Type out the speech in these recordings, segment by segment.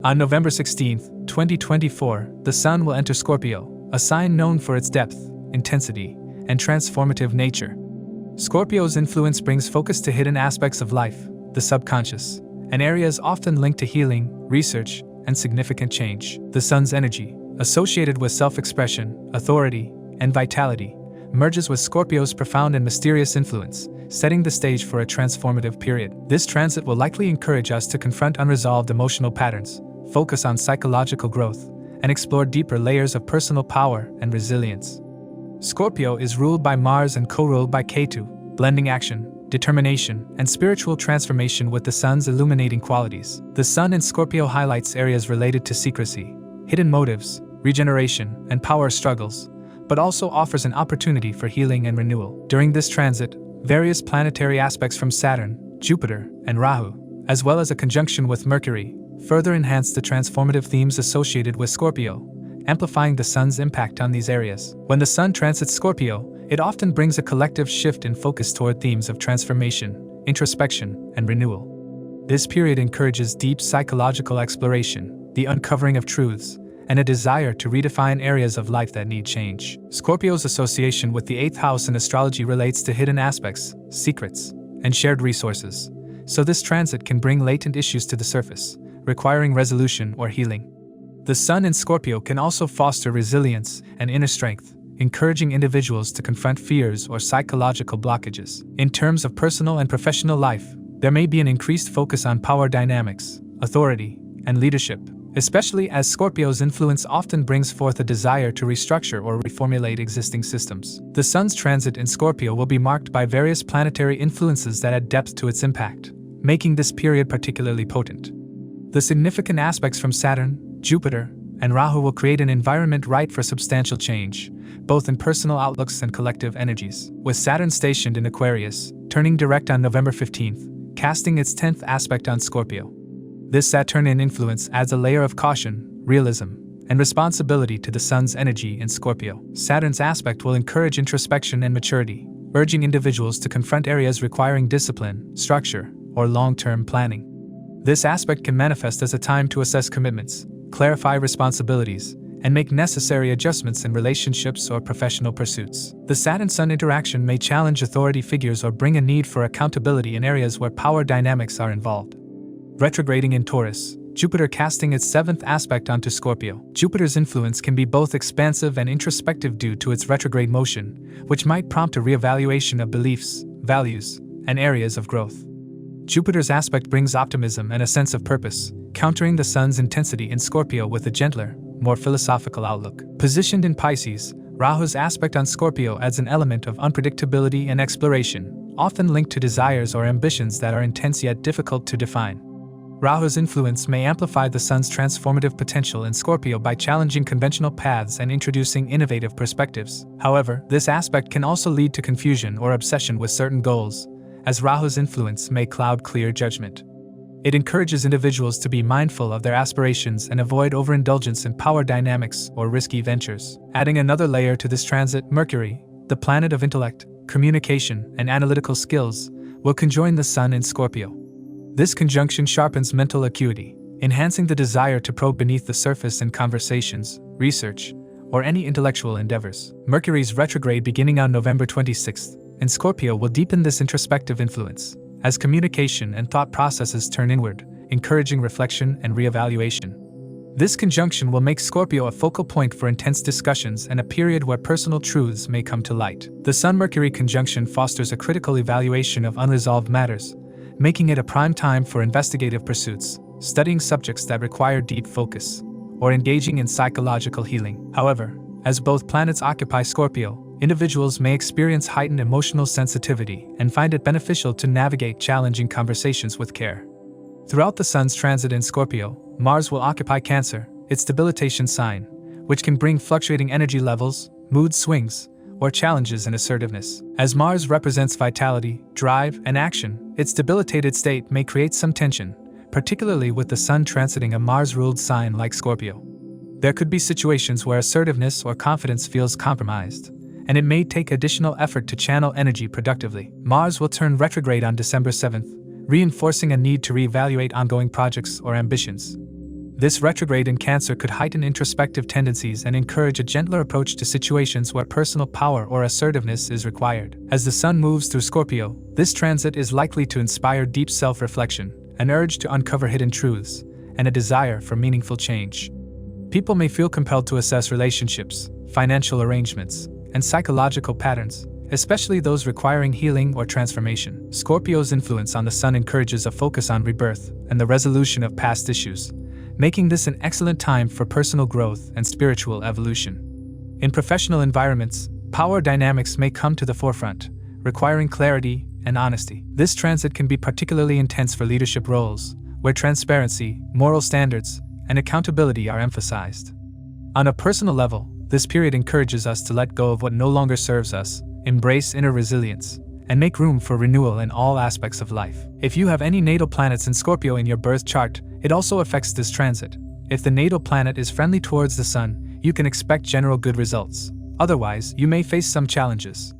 On November 16, 2024, the Sun will enter Scorpio, a sign known for its depth, intensity, and transformative nature. Scorpio's influence brings focus to hidden aspects of life, the subconscious, and areas often linked to healing, research, and significant change. The Sun's energy, associated with self-expression, authority, and vitality, merges with Scorpio's profound and mysterious influence, setting the stage for a transformative period. This transit will likely encourage us to confront unresolved emotional patterns, focus on psychological growth, and explore deeper layers of personal power and resilience. Scorpio is ruled by Mars and co-ruled by Ketu, blending action, determination, and spiritual transformation with the Sun's illuminating qualities. The Sun in Scorpio highlights areas related to secrecy, hidden motives, regeneration, and power struggles, but also offers an opportunity for healing and renewal. During this transit, various planetary aspects from Saturn, Jupiter, and Rahu, as well as a conjunction with Mercury, further enhance the transformative themes associated with Scorpio, amplifying the Sun's impact on these areas. When the Sun transits Scorpio, it often brings a collective shift in focus toward themes of transformation, introspection, and renewal. This period encourages deep psychological exploration, the uncovering of truths, and a desire to redefine areas of life that need change. Scorpio's association with the 8th house in astrology relates to hidden aspects, secrets, and shared resources, so this transit can bring latent issues to the surface, requiring resolution or healing. The Sun in Scorpio can also foster resilience and inner strength, encouraging individuals to confront fears or psychological blockages. In terms of personal and professional life, there may be an increased focus on power dynamics, authority, and leadership, especially as Scorpio's influence often brings forth a desire to restructure or reformulate existing systems. The Sun's transit in Scorpio will be marked by various planetary influences that add depth to its impact, making this period particularly potent. The significant aspects from Saturn, Jupiter, and Rahu will create an environment ripe for substantial change, both in personal outlooks and collective energies. With Saturn stationed in Aquarius, turning direct on November 15th, casting its 10th aspect on Scorpio. This Saturnian influence adds a layer of caution, realism, and responsibility to the Sun's energy in Scorpio. Saturn's aspect will encourage introspection and maturity, urging individuals to confront areas requiring discipline, structure, or long-term planning. This aspect can manifest as a time to assess commitments, clarify responsibilities, and make necessary adjustments in relationships or professional pursuits. The Saturn-Sun interaction may challenge authority figures or bring a need for accountability in areas where power dynamics are involved. Retrograding in Taurus, Jupiter casting its 7th aspect onto Scorpio. Jupiter's influence can be both expansive and introspective due to its retrograde motion, which might prompt a reevaluation of beliefs, values, and areas of growth. Jupiter's aspect brings optimism and a sense of purpose, countering the Sun's intensity in Scorpio with a gentler, more philosophical outlook. Positioned in Pisces, Rahu's aspect on Scorpio adds an element of unpredictability and exploration, often linked to desires or ambitions that are intense yet difficult to define. Rahu's influence may amplify the Sun's transformative potential in Scorpio by challenging conventional paths and introducing innovative perspectives. However, this aspect can also lead to confusion or obsession with certain goals, as Rahu's influence may cloud clear judgment. It encourages individuals to be mindful of their aspirations and avoid overindulgence in power dynamics or risky ventures. Adding another layer to this transit, Mercury, the planet of intellect, communication, and analytical skills, will conjoin the Sun in Scorpio. This conjunction sharpens mental acuity, enhancing the desire to probe beneath the surface in conversations, research, or any intellectual endeavors. Mercury's retrograde beginning on November 26th in Scorpio will deepen this introspective influence, as communication and thought processes turn inward, encouraging reflection and reevaluation. This conjunction will make Scorpio a focal point for intense discussions and a period where personal truths may come to light. The Sun-Mercury conjunction fosters a critical evaluation of unresolved matters, making it a prime time for investigative pursuits, studying subjects that require deep focus, or engaging in psychological healing. However, as both planets occupy Scorpio, individuals may experience heightened emotional sensitivity and find it beneficial to navigate challenging conversations with care. Throughout the Sun's transit in Scorpio, Mars will occupy Cancer, its debilitation sign, which can bring fluctuating energy levels, mood swings, or challenges in assertiveness. As Mars represents vitality, drive, and action, its debilitated state may create some tension, particularly with the Sun transiting a Mars-ruled sign like Scorpio. There could be situations where assertiveness or confidence feels compromised, and it may take additional effort to channel energy productively. Mars will turn retrograde on December 7th, reinforcing a need to reevaluate ongoing projects or ambitions. This retrograde in Cancer could heighten introspective tendencies and encourage a gentler approach to situations where personal power or assertiveness is required. As the Sun moves through Scorpio, this transit is likely to inspire deep self-reflection, an urge to uncover hidden truths, and a desire for meaningful change. People may feel compelled to assess relationships, financial arrangements, and psychological patterns, especially those requiring healing or transformation. Scorpio's influence on the Sun encourages a focus on rebirth and the resolution of past issues, making this an excellent time for personal growth and spiritual evolution. In professional environments, power dynamics may come to the forefront, requiring clarity and honesty. This transit can be particularly intense for leadership roles, where transparency, moral standards, and accountability are emphasized. On a personal level, this period encourages us to let go of what no longer serves us, embrace inner resilience, and make room for renewal in all aspects of life. If you have any natal planets in Scorpio in your birth chart, it also affects this transit. If the natal planet is friendly towards the Sun, you can expect general good results. Otherwise, you may face some challenges.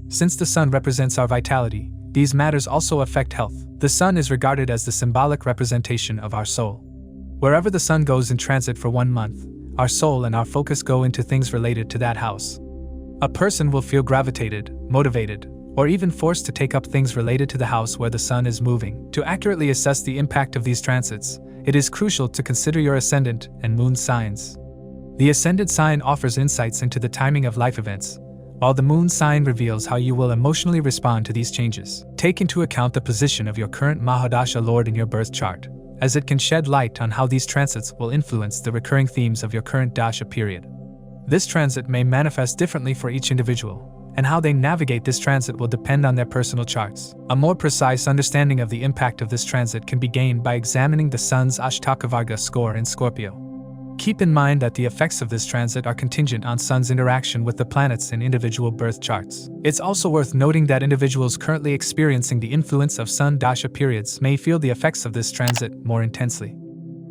Since the Sun represents our vitality, these matters also affect health. The Sun is regarded as the symbolic representation of our soul. Wherever the Sun goes in transit for 1 month, our soul and our focus go into things related to that house. A person will feel gravitated, motivated, or even forced to take up things related to the house where the Sun is moving. To accurately assess the impact of these transits, it is crucial to consider your ascendant and moon signs. The ascendant sign offers insights into the timing of life events, while the moon sign reveals how you will emotionally respond to these changes. Take into account the position of your current Mahadasha Lord in your birth chart, as it can shed light on how these transits will influence the recurring themes of your current Dasha period. This transit may manifest differently for each individual, and how they navigate this transit will depend on their personal charts. A more precise understanding of the impact of this transit can be gained by examining the Sun's Ashtakavarga score in Scorpio. Keep in mind that the effects of this transit are contingent on Sun's interaction with the planets in individual birth charts. It's also worth noting that individuals currently experiencing the influence of Sun Dasha periods may feel the effects of this transit more intensely.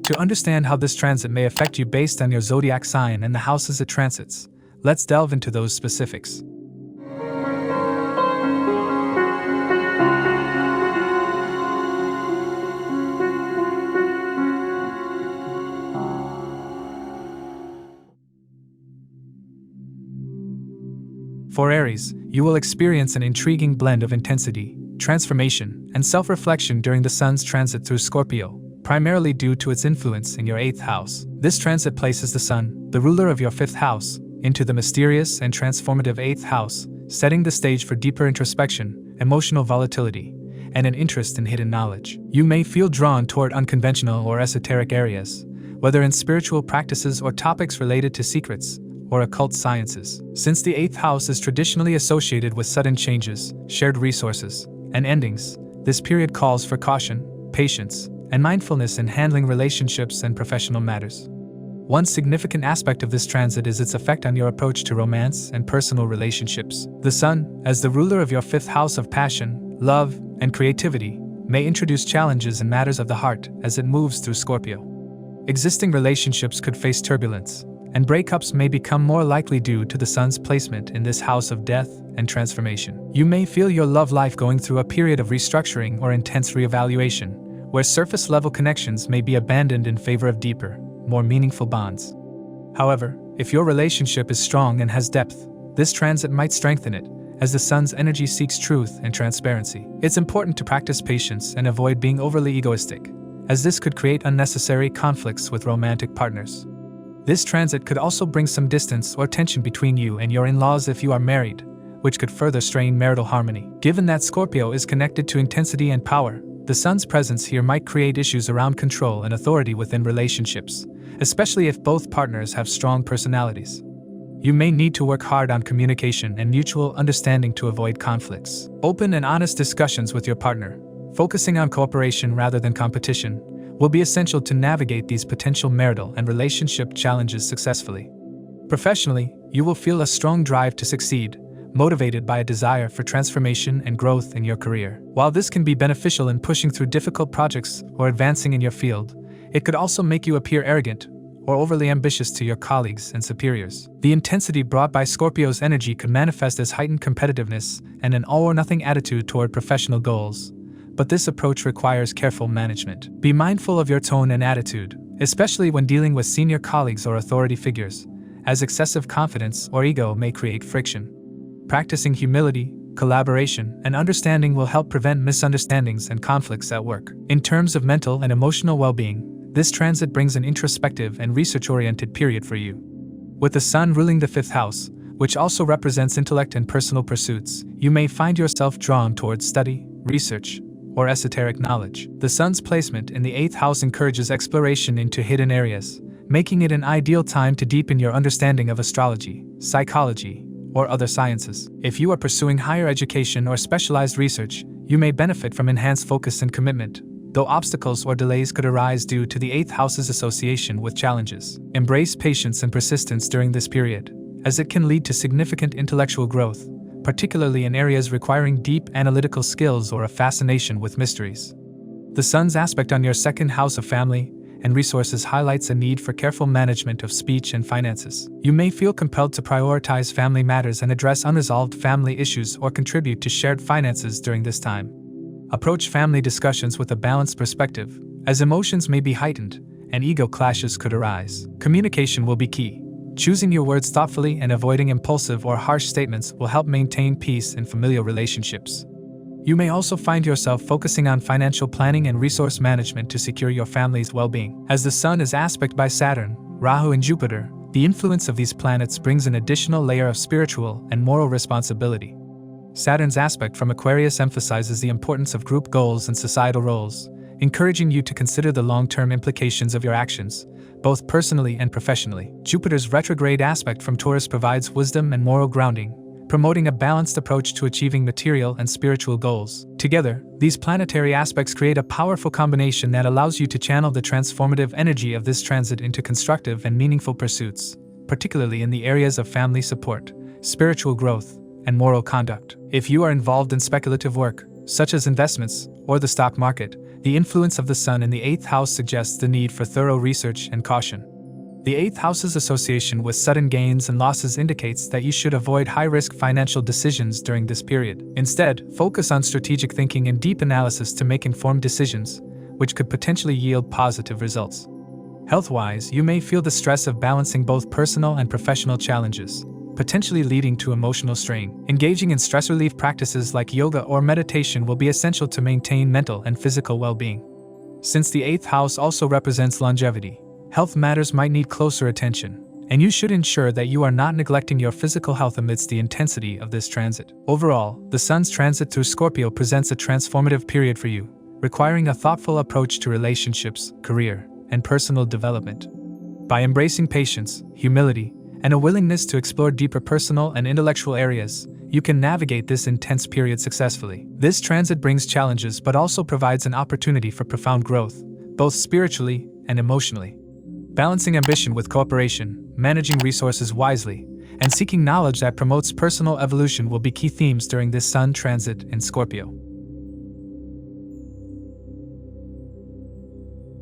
To understand how this transit may affect you based on your zodiac sign and the houses it transits, let's delve into those specifics. For Aries, you will experience an intriguing blend of intensity, transformation, and self-reflection during the Sun's transit through Scorpio, primarily due to its influence in your 8th house. This transit places the Sun, the ruler of your 5th house, into the mysterious and transformative 8th house, setting the stage for deeper introspection, emotional volatility, and an interest in hidden knowledge. You may feel drawn toward unconventional or esoteric areas, whether in spiritual practices or topics related to secrets or occult sciences. Since the 8th house is traditionally associated with sudden changes, shared resources, and endings, this period calls for caution, patience, and mindfulness in handling relationships and professional matters. One significant aspect of this transit is its effect on your approach to romance and personal relationships. The Sun, as the ruler of your 5th house of passion, love, and creativity, may introduce challenges in matters of the heart as it moves through Scorpio. Existing relationships could face turbulence, and breakups may become more likely due to the Sun's placement in this house of death and transformation. You may feel your love life going through a period of restructuring or intense reevaluation, where surface-level connections may be abandoned in favor of deeper, more meaningful bonds. However, if your relationship is strong and has depth, this transit might strengthen it, as the Sun's energy seeks truth and transparency. It's important to practice patience and avoid being overly egoistic, as this could create unnecessary conflicts with romantic partners. This transit could also bring some distance or tension between you and your in-laws if you are married, which could further strain marital harmony. Given that Scorpio is connected to intensity and power, the Sun's presence here might create issues around control and authority within relationships, especially if both partners have strong personalities. You may need to work hard on communication and mutual understanding to avoid conflicts. Open and honest discussions with your partner, focusing on cooperation rather than competition, will be essential to navigate these potential marital and relationship challenges successfully. Professionally, you will feel a strong drive to succeed, motivated by a desire for transformation and growth in your career. While this can be beneficial in pushing through difficult projects or advancing in your field, it could also make you appear arrogant or overly ambitious to your colleagues and superiors. The intensity brought by Scorpio's energy could manifest as heightened competitiveness and an all-or-nothing attitude toward professional goals, but this approach requires careful management. Be mindful of your tone and attitude, especially when dealing with senior colleagues or authority figures, as excessive confidence or ego may create friction. Practicing humility, collaboration, and understanding will help prevent misunderstandings and conflicts at work. In terms of mental and emotional well-being, this transit brings an introspective and research-oriented period for you. With the Sun ruling the 5th house, which also represents intellect and personal pursuits, you may find yourself drawn towards study, research, or esoteric knowledge. The Sun's placement in the 8th house encourages exploration into hidden areas, making it an ideal time to deepen your understanding of astrology, psychology, or other sciences. If you are pursuing higher education or specialized research, you may benefit from enhanced focus and commitment, though obstacles or delays could arise due to the 8th house's association with challenges. Embrace patience and persistence during this period, as it can lead to significant intellectual growth, particularly in areas requiring deep analytical skills or a fascination with mysteries. The Sun's aspect on your 2nd house of family and resources highlights a need for careful management of speech and finances. You may feel compelled to prioritize family matters and address unresolved family issues or contribute to shared finances during this time. Approach family discussions with a balanced perspective, as emotions may be heightened and ego clashes could arise. Communication will be key. Choosing your words thoughtfully and avoiding impulsive or harsh statements will help maintain peace in familial relationships. You may also find yourself focusing on financial planning and resource management to secure your family's well-being. As the Sun is aspect by Saturn, Rahu, and Jupiter, the influence of these planets brings an additional layer of spiritual and moral responsibility. Saturn's aspect from Aquarius emphasizes the importance of group goals and societal roles, encouraging you to consider the long-term implications of your actions, both personally and professionally. Jupiter's retrograde aspect from Taurus provides wisdom and moral grounding, promoting a balanced approach to achieving material and spiritual goals. Together, these planetary aspects create a powerful combination that allows you to channel the transformative energy of this transit into constructive and meaningful pursuits, particularly in the areas of family support, spiritual growth, and moral conduct. If you are involved in speculative work, such as investments or the stock market, the influence of the Sun in the 8th house suggests the need for thorough research and caution. The 8th house's association with sudden gains and losses indicates that you should avoid high-risk financial decisions during this period. Instead, focus on strategic thinking and deep analysis to make informed decisions, which could potentially yield positive results. Health-wise, you may feel the stress of balancing both personal and professional challenges, potentially leading to emotional strain. Engaging in stress relief practices like yoga or meditation will be essential to maintain mental and physical well-being. Since the 8th house also represents longevity, health matters might need closer attention, and you should ensure that you are not neglecting your physical health amidst the intensity of this transit. Overall, the Sun's transit through Scorpio presents a transformative period for you, requiring a thoughtful approach to relationships, career, and personal development. By embracing patience, humility, and a willingness to explore deeper personal and intellectual areas, you can navigate this intense period successfully. This transit brings challenges but also provides an opportunity for profound growth, both spiritually and emotionally. Balancing ambition with cooperation, managing resources wisely, and seeking knowledge that promotes personal evolution will be key themes during this Sun transit in Scorpio.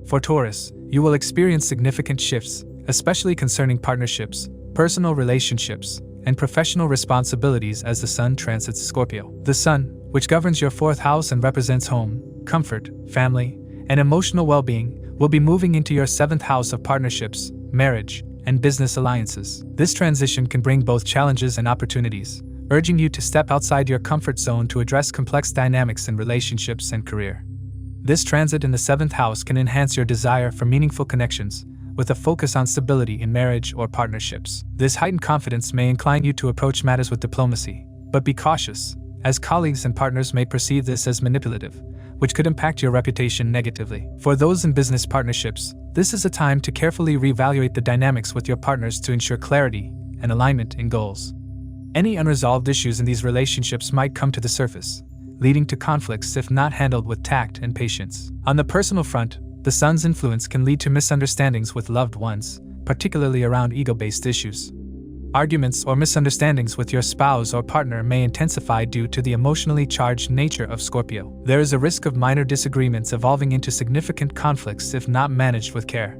For Taurus, you will experience significant shifts, especially concerning partnerships, personal relationships, and professional responsibilities as the Sun transits Scorpio. The Sun, which governs your 4th house and represents home, comfort, family, and emotional well-being, will be moving into your 7th house of partnerships, marriage, and business alliances. This transition can bring both challenges and opportunities, urging you to step outside your comfort zone to address complex dynamics in relationships and career. This transit in the 7th house can enhance your desire for meaningful connections, with a focus on stability in marriage or partnerships. This heightened confidence may incline you to approach matters with diplomacy, but be cautious, as colleagues and partners may perceive this as manipulative, which could impact your reputation negatively. For those in business partnerships, this is a time to carefully reevaluate the dynamics with your partners to ensure clarity and alignment in goals. Any unresolved issues in these relationships might come to the surface, leading to conflicts if not handled with tact and patience. On the personal front, the Sun's influence can lead to misunderstandings with loved ones, particularly around ego-based issues. Arguments or misunderstandings with your spouse or partner may intensify due to the emotionally charged nature of Scorpio. There is a risk of minor disagreements evolving into significant conflicts if not managed with care.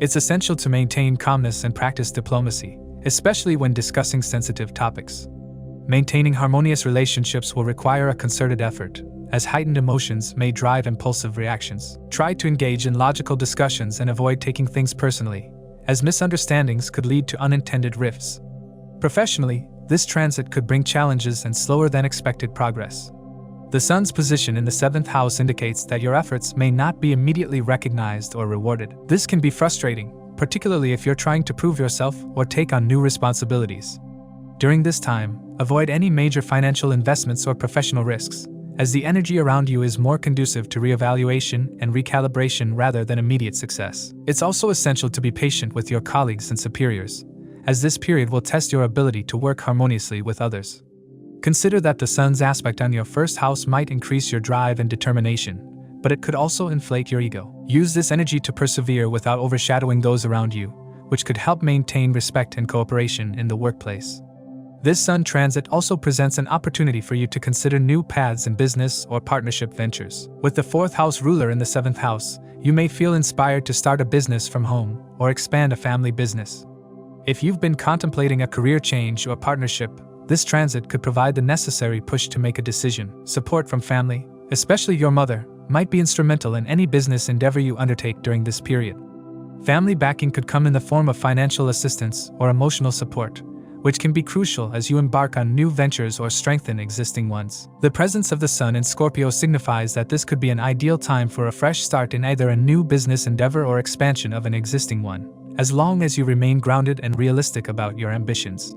It's essential to maintain calmness and practice diplomacy, especially when discussing sensitive topics. Maintaining harmonious relationships will require a concerted effort, as heightened emotions may drive impulsive reactions. Try to engage in logical discussions and avoid taking things personally, as misunderstandings could lead to unintended rifts. Professionally, this transit could bring challenges and slower than expected progress. The Sun's position in the 7th house indicates that your efforts may not be immediately recognized or rewarded. This can be frustrating, particularly if you're trying to prove yourself or take on new responsibilities. During this time, avoid any major financial investments or professional risks, as the energy around you is more conducive to reevaluation and recalibration rather than immediate success. It's also essential to be patient with your colleagues and superiors, as this period will test your ability to work harmoniously with others. Consider that the Sun's aspect on your 1st house might increase your drive and determination, but it could also inflate your ego. Use this energy to persevere without overshadowing those around you, which could help maintain respect and cooperation in the workplace. This Sun transit also presents an opportunity for you to consider new paths in business or partnership ventures. With the 4th house ruler in the 7th house, you may feel inspired to start a business from home or expand a family business. If you've been contemplating a career change or partnership, this transit could provide the necessary push to make a decision. Support from family, especially your mother, might be instrumental in any business endeavor you undertake during this period. Family backing could come in the form of financial assistance or emotional support, which can be crucial as you embark on new ventures or strengthen existing ones. The presence of the Sun in Scorpio signifies that this could be an ideal time for a fresh start in either a new business endeavor or expansion of an existing one, as long as you remain grounded and realistic about your ambitions.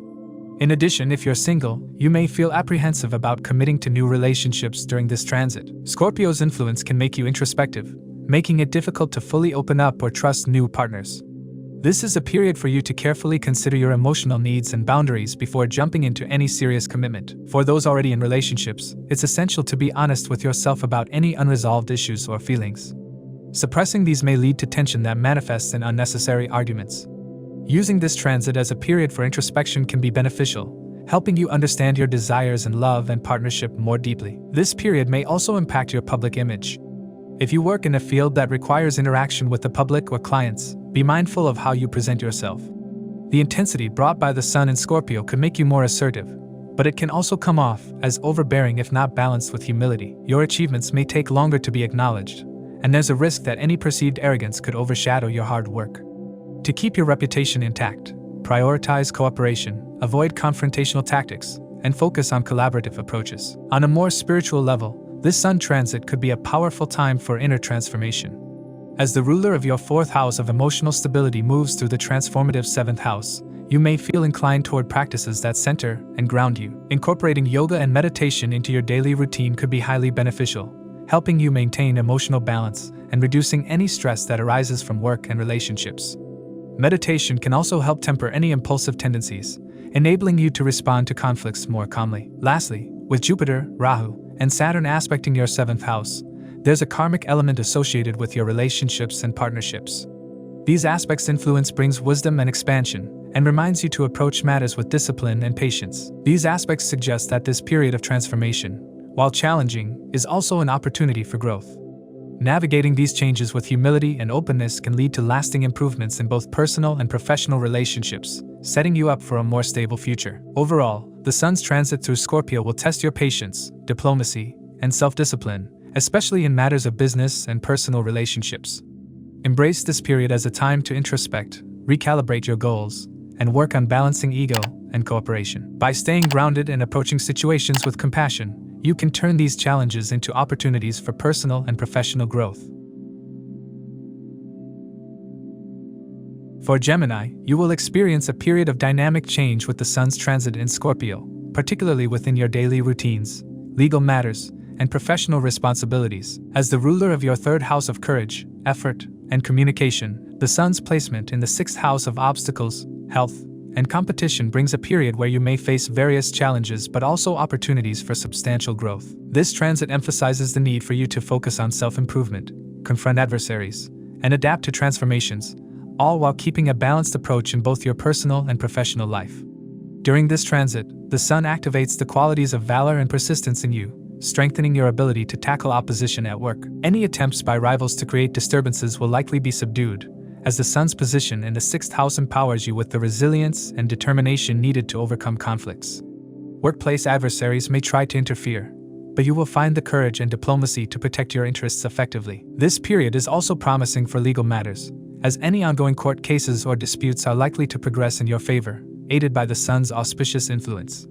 In addition, if you're single, you may feel apprehensive about committing to new relationships during this transit. Scorpio's influence can make you introspective, making it difficult to fully open up or trust new partners. This is a period for you to carefully consider your emotional needs and boundaries before jumping into any serious commitment. For those already in relationships, it's essential to be honest with yourself about any unresolved issues or feelings. Suppressing these may lead to tension that manifests in unnecessary arguments. Using this transit as a period for introspection can be beneficial, helping you understand your desires in love and partnership more deeply. This period may also impact your public image. If you work in a field that requires interaction with the public or clients, be mindful of how you present yourself. The intensity brought by the Sun in Scorpio could make you more assertive, but it can also come off as overbearing if not balanced with humility. Your achievements may take longer to be acknowledged, and there's a risk that any perceived arrogance could overshadow your hard work. To keep your reputation intact, prioritize cooperation, avoid confrontational tactics, and focus on collaborative approaches. On a more spiritual level, this Sun transit could be a powerful time for inner transformation. As the ruler of your 4th house of emotional stability moves through the transformative 7th house, you may feel inclined toward practices that center and ground you. Incorporating yoga and meditation into your daily routine could be highly beneficial, helping you maintain emotional balance and reducing any stress that arises from work and relationships. Meditation can also help temper any impulsive tendencies, enabling you to respond to conflicts more calmly. Lastly, with Jupiter, Rahu, and Saturn aspecting your 7th house, there's a karmic element associated with your relationships and partnerships. These aspects' influence brings wisdom and expansion, and reminds you to approach matters with discipline and patience. These aspects suggest that this period of transformation, while challenging, is also an opportunity for growth. Navigating these changes with humility and openness can lead to lasting improvements in both personal and professional relationships, setting you up for a more stable future. Overall, the Sun's transit through Scorpio will test your patience, diplomacy, and self-discipline, especially in matters of business and personal relationships. Embrace this period as a time to introspect, recalibrate your goals, and work on balancing ego and cooperation. By staying grounded and approaching situations with compassion, you can turn these challenges into opportunities for personal and professional growth. For Gemini, you will experience a period of dynamic change with the Sun's transit in Scorpio, particularly within your daily routines, legal matters, and professional responsibilities. As the ruler of your 3rd house of courage, effort, and communication, the Sun's placement in the 6th house of obstacles, health, and competition brings a period where you may face various challenges but also opportunities for substantial growth. This transit emphasizes the need for you to focus on self-improvement, confront adversaries, and adapt to transformations, all while keeping a balanced approach in both your personal and professional life. During this transit, the Sun activates the qualities of valor and persistence in you, strengthening your ability to tackle opposition at work. Any attempts by rivals to create disturbances will likely be subdued, as the Sun's position in the 6th house empowers you with the resilience and determination needed to overcome conflicts. Workplace adversaries may try to interfere, but you will find the courage and diplomacy to protect your interests effectively. This period is also promising for legal matters, as any ongoing court cases or disputes are likely to progress in your favor, aided by the Sun's auspicious influence.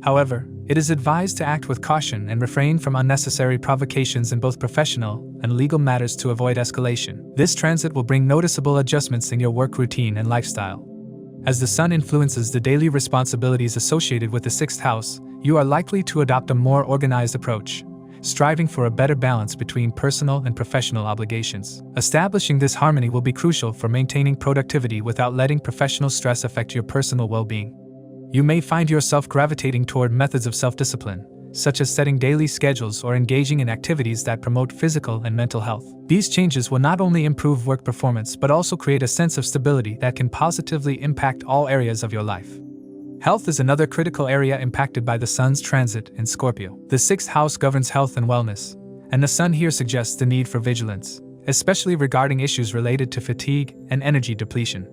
However, it is advised to act with caution and refrain from unnecessary provocations in both professional and legal matters to avoid escalation. This transit will bring noticeable adjustments in your work routine and lifestyle. As the Sun influences the daily responsibilities associated with the 6th house, you are likely to adopt a more organized approach, striving for a better balance between personal and professional obligations. Establishing this harmony will be crucial for maintaining productivity without letting professional stress affect your personal well-being. You may find yourself gravitating toward methods of self-discipline, such as setting daily schedules or engaging in activities that promote physical and mental health. These changes will not only improve work performance but also create a sense of stability that can positively impact all areas of your life. Health is another critical area impacted by the Sun's transit in Scorpio. The 6th house governs health and wellness, and the Sun here suggests the need for vigilance, especially regarding issues related to fatigue and energy depletion.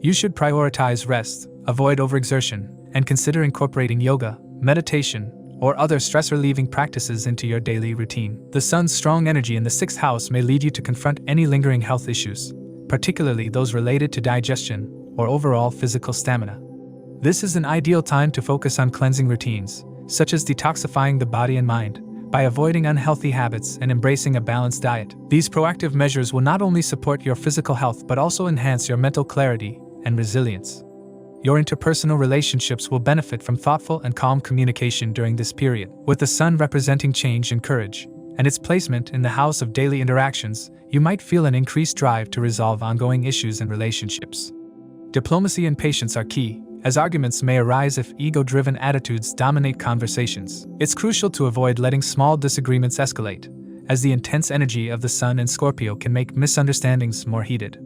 You should prioritize rest, avoid overexertion, and consider incorporating yoga, meditation, or other stress-relieving practices into your daily routine. The Sun's strong energy in the 6th house may lead you to confront any lingering health issues, particularly those related to digestion or overall physical stamina. This is an ideal time to focus on cleansing routines, such as detoxifying the body and mind, by avoiding unhealthy habits and embracing a balanced diet. These proactive measures will not only support your physical health but also enhance your mental clarity and resilience. Your interpersonal relationships will benefit from thoughtful and calm communication during this period. With the Sun representing change and courage, and its placement in the house of daily interactions, you might feel an increased drive to resolve ongoing issues in relationships. Diplomacy and patience are key, as arguments may arise if ego-driven attitudes dominate conversations. It's crucial to avoid letting small disagreements escalate, as the intense energy of the Sun in Scorpio can make misunderstandings more heated.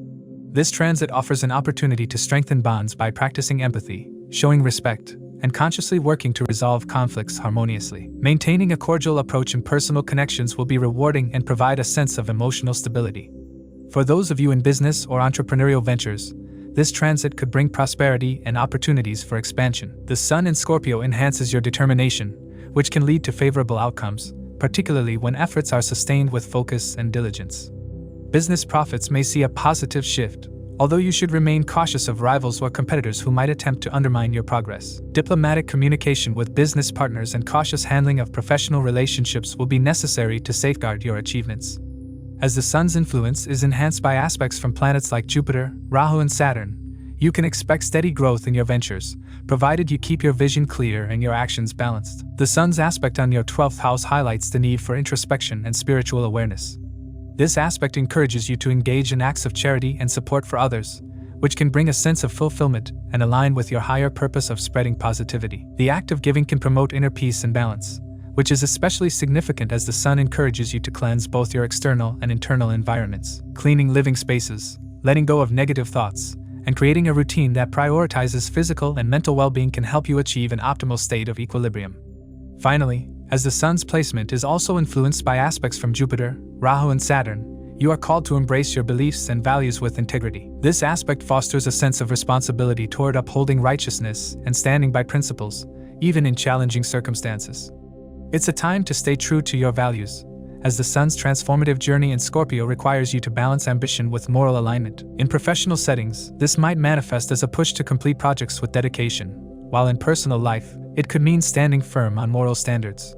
This transit offers an opportunity to strengthen bonds by practicing empathy, showing respect, and consciously working to resolve conflicts harmoniously. Maintaining a cordial approach in personal connections will be rewarding and provide a sense of emotional stability. For those of you in business or entrepreneurial ventures, this transit could bring prosperity and opportunities for expansion. The Sun in Scorpio enhances your determination, which can lead to favorable outcomes, particularly when efforts are sustained with focus and diligence. Business profits may see a positive shift, although you should remain cautious of rivals or competitors who might attempt to undermine your progress. Diplomatic communication with business partners and cautious handling of professional relationships will be necessary to safeguard your achievements. As the Sun's influence is enhanced by aspects from planets like Jupiter, Rahu, and Saturn, you can expect steady growth in your ventures, provided you keep your vision clear and your actions balanced. The Sun's aspect on your 12th house highlights the need for introspection and spiritual awareness. This aspect encourages you to engage in acts of charity and support for others, which can bring a sense of fulfillment and align with your higher purpose of spreading positivity. The act of giving can promote inner peace and balance, which is especially significant as the Sun encourages you to cleanse both your external and internal environments. Cleaning living spaces, letting go of negative thoughts, and creating a routine that prioritizes physical and mental well-being can help you achieve an optimal state of equilibrium. Finally, as the Sun's placement is also influenced by aspects from Jupiter, Rahu, and Saturn, you are called to embrace your beliefs and values with integrity. This aspect fosters a sense of responsibility toward upholding righteousness and standing by principles, even in challenging circumstances. It's a time to stay true to your values, as the Sun's transformative journey in Scorpio requires you to balance ambition with moral alignment. In professional settings, this might manifest as a push to complete projects with dedication, while in personal life, it could mean standing firm on moral standards.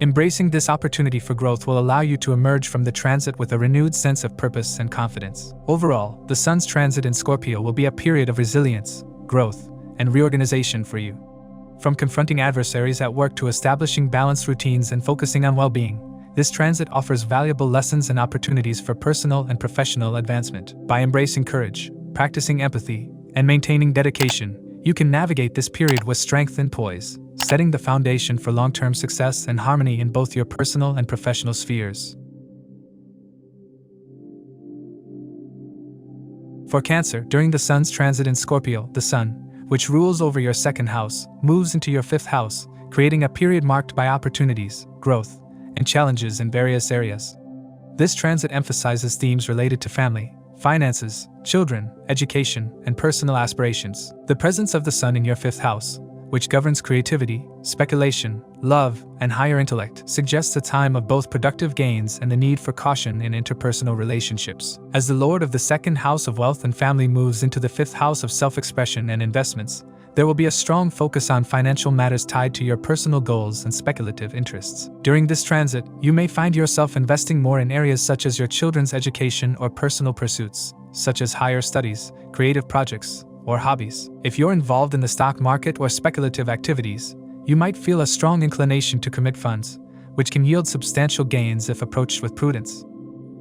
Embracing this opportunity for growth will allow you to emerge from the transit with a renewed sense of purpose and confidence. Overall, the Sun's transit in Scorpio will be a period of resilience, growth, and reorganization for you. From confronting adversaries at work to establishing balanced routines and focusing on well-being, this transit offers valuable lessons and opportunities for personal and professional advancement. By embracing courage, practicing empathy, and maintaining dedication, you can navigate this period with strength and poise, setting the foundation for long-term success and harmony in both your personal and professional spheres. For Cancer, during the Sun's transit in Scorpio, the Sun, which rules over your 2nd house, moves into your 5th house, creating a period marked by opportunities, growth, and challenges in various areas. This transit emphasizes themes related to family, finances, children, education, and personal aspirations. The presence of the Sun in your 5th house, which governs creativity, speculation, love, and higher intellect, suggests a time of both productive gains and the need for caution in interpersonal relationships. As the Lord of the second house of wealth and family moves into the fifth house of self-expression and investments, there will be a strong focus on financial matters tied to your personal goals and speculative interests. During this transit, you may find yourself investing more in areas such as your children's education or personal pursuits, such as higher studies, creative projects, or hobbies. If you're involved in the stock market or speculative activities, you might feel a strong inclination to commit funds, which can yield substantial gains if approached with prudence.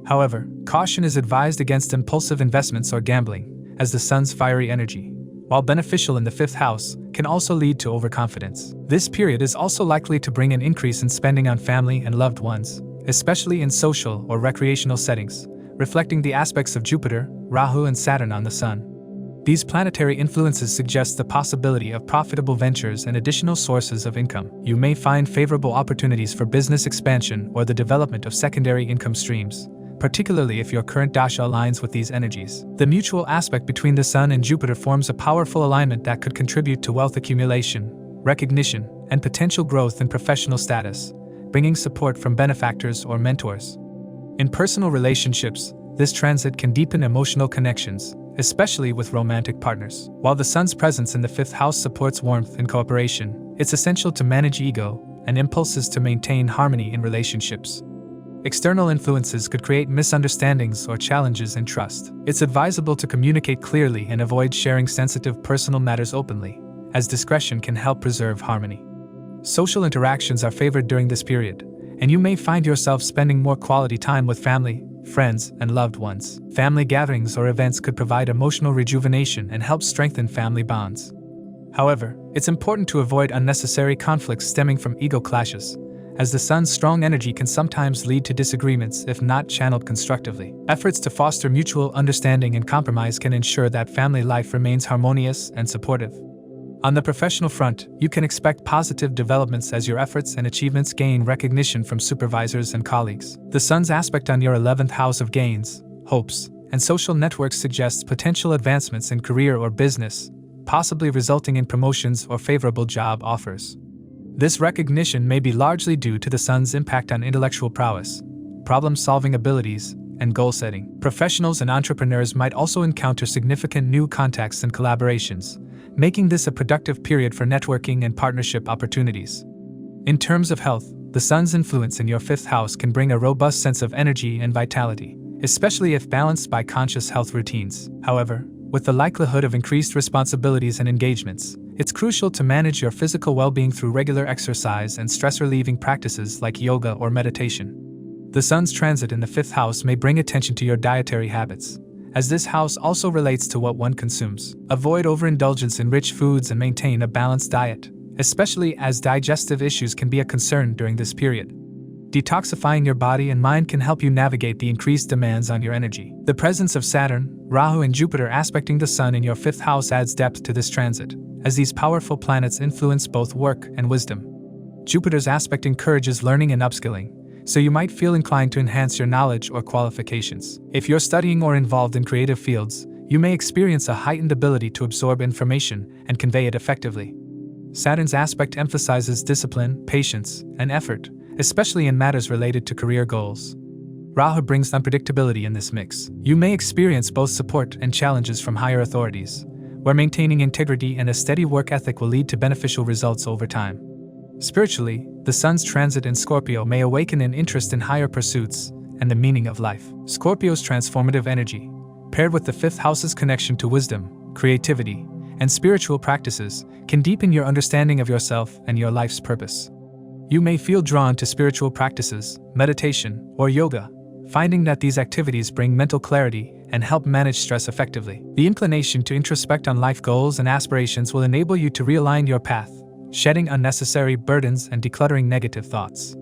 However, caution is advised against impulsive investments or gambling, as the sun's fiery energy, while beneficial in the fifth house, can also lead to overconfidence. This period is also likely to bring an increase in spending on family and loved ones, especially in social or recreational settings, reflecting the aspects of Jupiter, Rahu, and Saturn on the Sun. These planetary influences suggest the possibility of profitable ventures and additional sources of income. You may find favorable opportunities for business expansion or the development of secondary income streams, particularly if your current dasha aligns with these energies. The mutual aspect between the Sun and Jupiter forms a powerful alignment that could contribute to wealth accumulation, recognition, and potential growth in professional status, bringing support from benefactors or mentors. In personal relationships, this transit can deepen emotional connections, especially with romantic partners. While the Sun's presence in the fifth house supports warmth and cooperation, it's essential to manage ego and impulses to maintain harmony in relationships. External influences could create misunderstandings or challenges in trust. It's advisable to communicate clearly and avoid sharing sensitive personal matters openly, as discretion can help preserve harmony. Social interactions are favored during this period, and you may find yourself spending more quality time with family, friends, and loved ones. Family gatherings or events could provide emotional rejuvenation and help strengthen family bonds. However, it's important to avoid unnecessary conflicts stemming from ego clashes, as the Sun's strong energy can sometimes lead to disagreements if not channeled constructively. Efforts to foster mutual understanding and compromise can ensure that family life remains harmonious and supportive. On the professional front, you can expect positive developments as your efforts and achievements gain recognition from supervisors and colleagues. The Sun's aspect on your 11th house of gains, hopes, and social networks suggests potential advancements in career or business, possibly resulting in promotions or favorable job offers. This recognition may be largely due to the Sun's impact on intellectual prowess, problem-solving abilities, and goal-setting. Professionals and entrepreneurs might also encounter significant new contacts and collaborations, making this a productive period for networking and partnership opportunities. In terms of health, the Sun's influence in your fifth house can bring a robust sense of energy and vitality, especially if balanced by conscious health routines. However, with the likelihood of increased responsibilities and engagements, it's crucial to manage your physical well-being through regular exercise and stress-relieving practices like yoga or meditation. The Sun's transit in the fifth house may bring attention to your dietary habits, as this house also relates to what one consumes. Avoid overindulgence in rich foods and maintain a balanced diet, especially as digestive issues can be a concern during this period. Detoxifying your body and mind can help you navigate the increased demands on your energy. The presence of Saturn, Rahu, and Jupiter aspecting the Sun in your fifth house adds depth to this transit, as these powerful planets influence both work and wisdom. Jupiter's aspect encourages learning and upskilling, so you might feel inclined to enhance your knowledge or qualifications. If you're studying or involved in creative fields, you may experience a heightened ability to absorb information and convey it effectively. Saturn's aspect emphasizes discipline, patience, and effort, especially in matters related to career goals. Rahu brings unpredictability in this mix. You may experience both support and challenges from higher authorities, where maintaining integrity and a steady work ethic will lead to beneficial results over time. Spiritually, the Sun's transit in Scorpio may awaken an interest in higher pursuits and the meaning of life. Scorpio's transformative energy, paired with the fifth house's connection to wisdom, creativity, and spiritual practices, can deepen your understanding of yourself and your life's purpose. You may feel drawn to spiritual practices, meditation, or yoga, finding that these activities bring mental clarity and help manage stress effectively. The inclination to introspect on life goals and aspirations will enable you to realign your path, shedding unnecessary burdens and decluttering negative thoughts.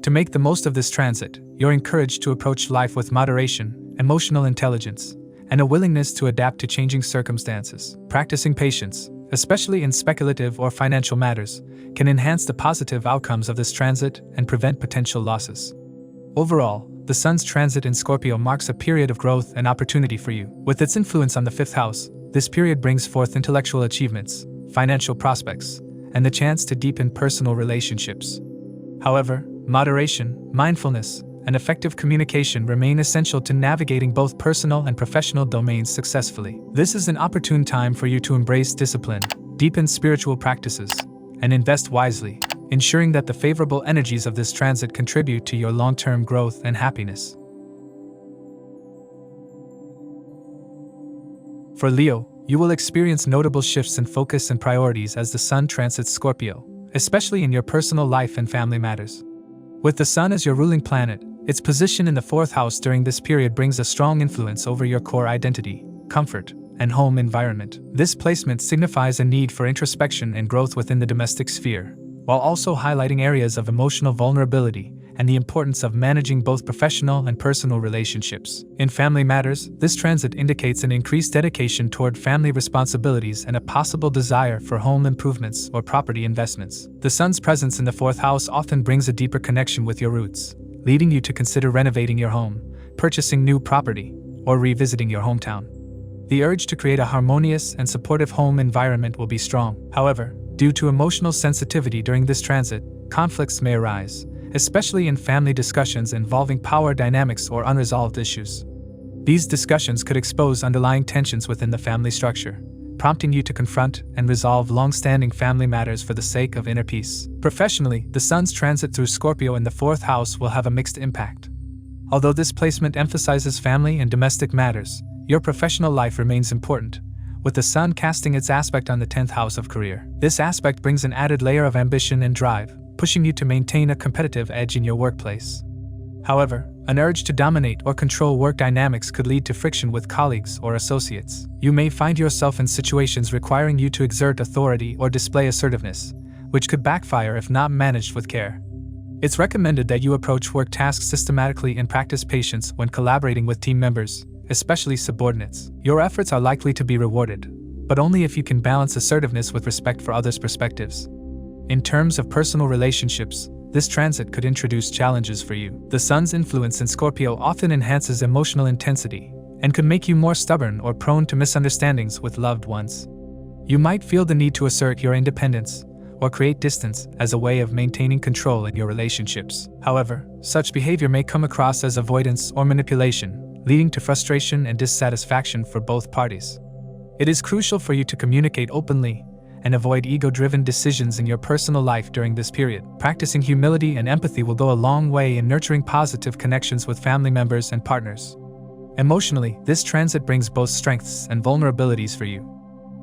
To make the most of this transit, you're encouraged to approach life with moderation, emotional intelligence, and a willingness to adapt to changing circumstances. Practicing patience, especially in speculative or financial matters, can enhance the positive outcomes of this transit and prevent potential losses. Overall, the Sun's transit in Scorpio marks a period of growth and opportunity for you. With its influence on the fifth house, this period brings forth intellectual achievements, financial prospects, and the chance to deepen personal relationships. However, moderation, mindfulness, and effective communication remain essential to navigating both personal and professional domains successfully. This is an opportune time for you to embrace discipline, deepen spiritual practices, and invest wisely, ensuring that the favorable energies of this transit contribute to your long-term growth and happiness. For Leo, you will experience notable shifts in focus and priorities as the Sun transits Scorpio, especially in your personal life and family matters. With the Sun as your ruling planet, its position in the 4th house during this period brings a strong influence over your core identity, comfort, and home environment. This placement signifies a need for introspection and growth within the domestic sphere, while also highlighting areas of emotional vulnerability and the importance of managing both professional and personal relationships. In family matters, this transit indicates an increased dedication toward family responsibilities and a possible desire for home improvements or property investments. The Sun's presence in the 4th house often brings a deeper connection with your roots, leading you to consider renovating your home, purchasing new property, or revisiting your hometown. The urge to create a harmonious and supportive home environment will be strong. However, due to emotional sensitivity during this transit, conflicts may arise, especially in family discussions involving power dynamics or unresolved issues. These discussions could expose underlying tensions within the family structure, prompting you to confront and resolve long-standing family matters for the sake of inner peace. Professionally, the Sun's transit through Scorpio in the 4th house will have a mixed impact. Although this placement emphasizes family and domestic matters, your professional life remains important, with the Sun casting its aspect on the 10th house of career. This aspect brings an added layer of ambition and drive, pushing you to maintain a competitive edge in your workplace. However, an urge to dominate or control work dynamics could lead to friction with colleagues or associates. You may find yourself in situations requiring you to exert authority or display assertiveness, which could backfire if not managed with care. It's recommended that you approach work tasks systematically and practice patience when collaborating with team members, especially subordinates. Your efforts are likely to be rewarded, but only if you can balance assertiveness with respect for others' perspectives. In terms of personal relationships, this transit could introduce challenges for you. The Sun's influence in Scorpio often enhances emotional intensity and could make you more stubborn or prone to misunderstandings with loved ones. You might feel the need to assert your independence or create distance as a way of maintaining control in your relationships. However, such behavior may come across as avoidance or manipulation, leading to frustration and dissatisfaction for both parties. It is crucial for you to communicate openly and avoid ego-driven decisions in your personal life during this period. Practicing humility and empathy will go a long way in nurturing positive connections with family members and partners. Emotionally, this transit brings both strengths and vulnerabilities for you.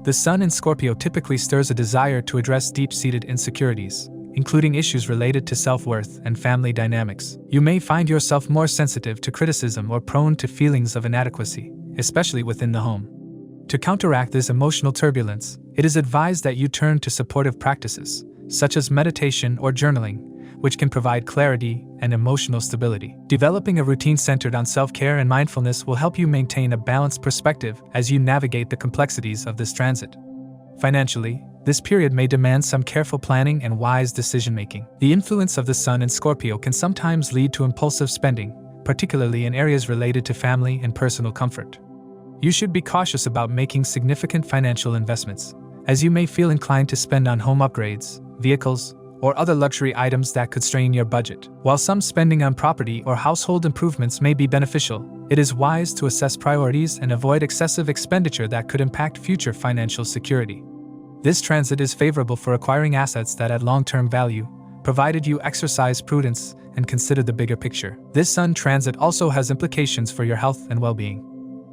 The Sun in Scorpio typically stirs a desire to address deep-seated insecurities, including issues related to self-worth and family dynamics. You may find yourself more sensitive to criticism or prone to feelings of inadequacy, especially within the home. To counteract this emotional turbulence, it is advised that you turn to supportive practices, such as meditation or journaling, which can provide clarity and emotional stability. Developing a routine centered on self-care and mindfulness will help you maintain a balanced perspective as you navigate the complexities of this transit. Financially, this period may demand some careful planning and wise decision-making. The influence of the Sun in Scorpio can sometimes lead to impulsive spending, particularly in areas related to family and personal comfort. You should be cautious about making significant financial investments, as you may feel inclined to spend on home upgrades, vehicles, or other luxury items that could strain your budget. While some spending on property or household improvements may be beneficial, it is wise to assess priorities and avoid excessive expenditure that could impact future financial security. This transit is favorable for acquiring assets that add long-term value, provided you exercise prudence and consider the bigger picture. This Sun transit also has implications for your health and well-being.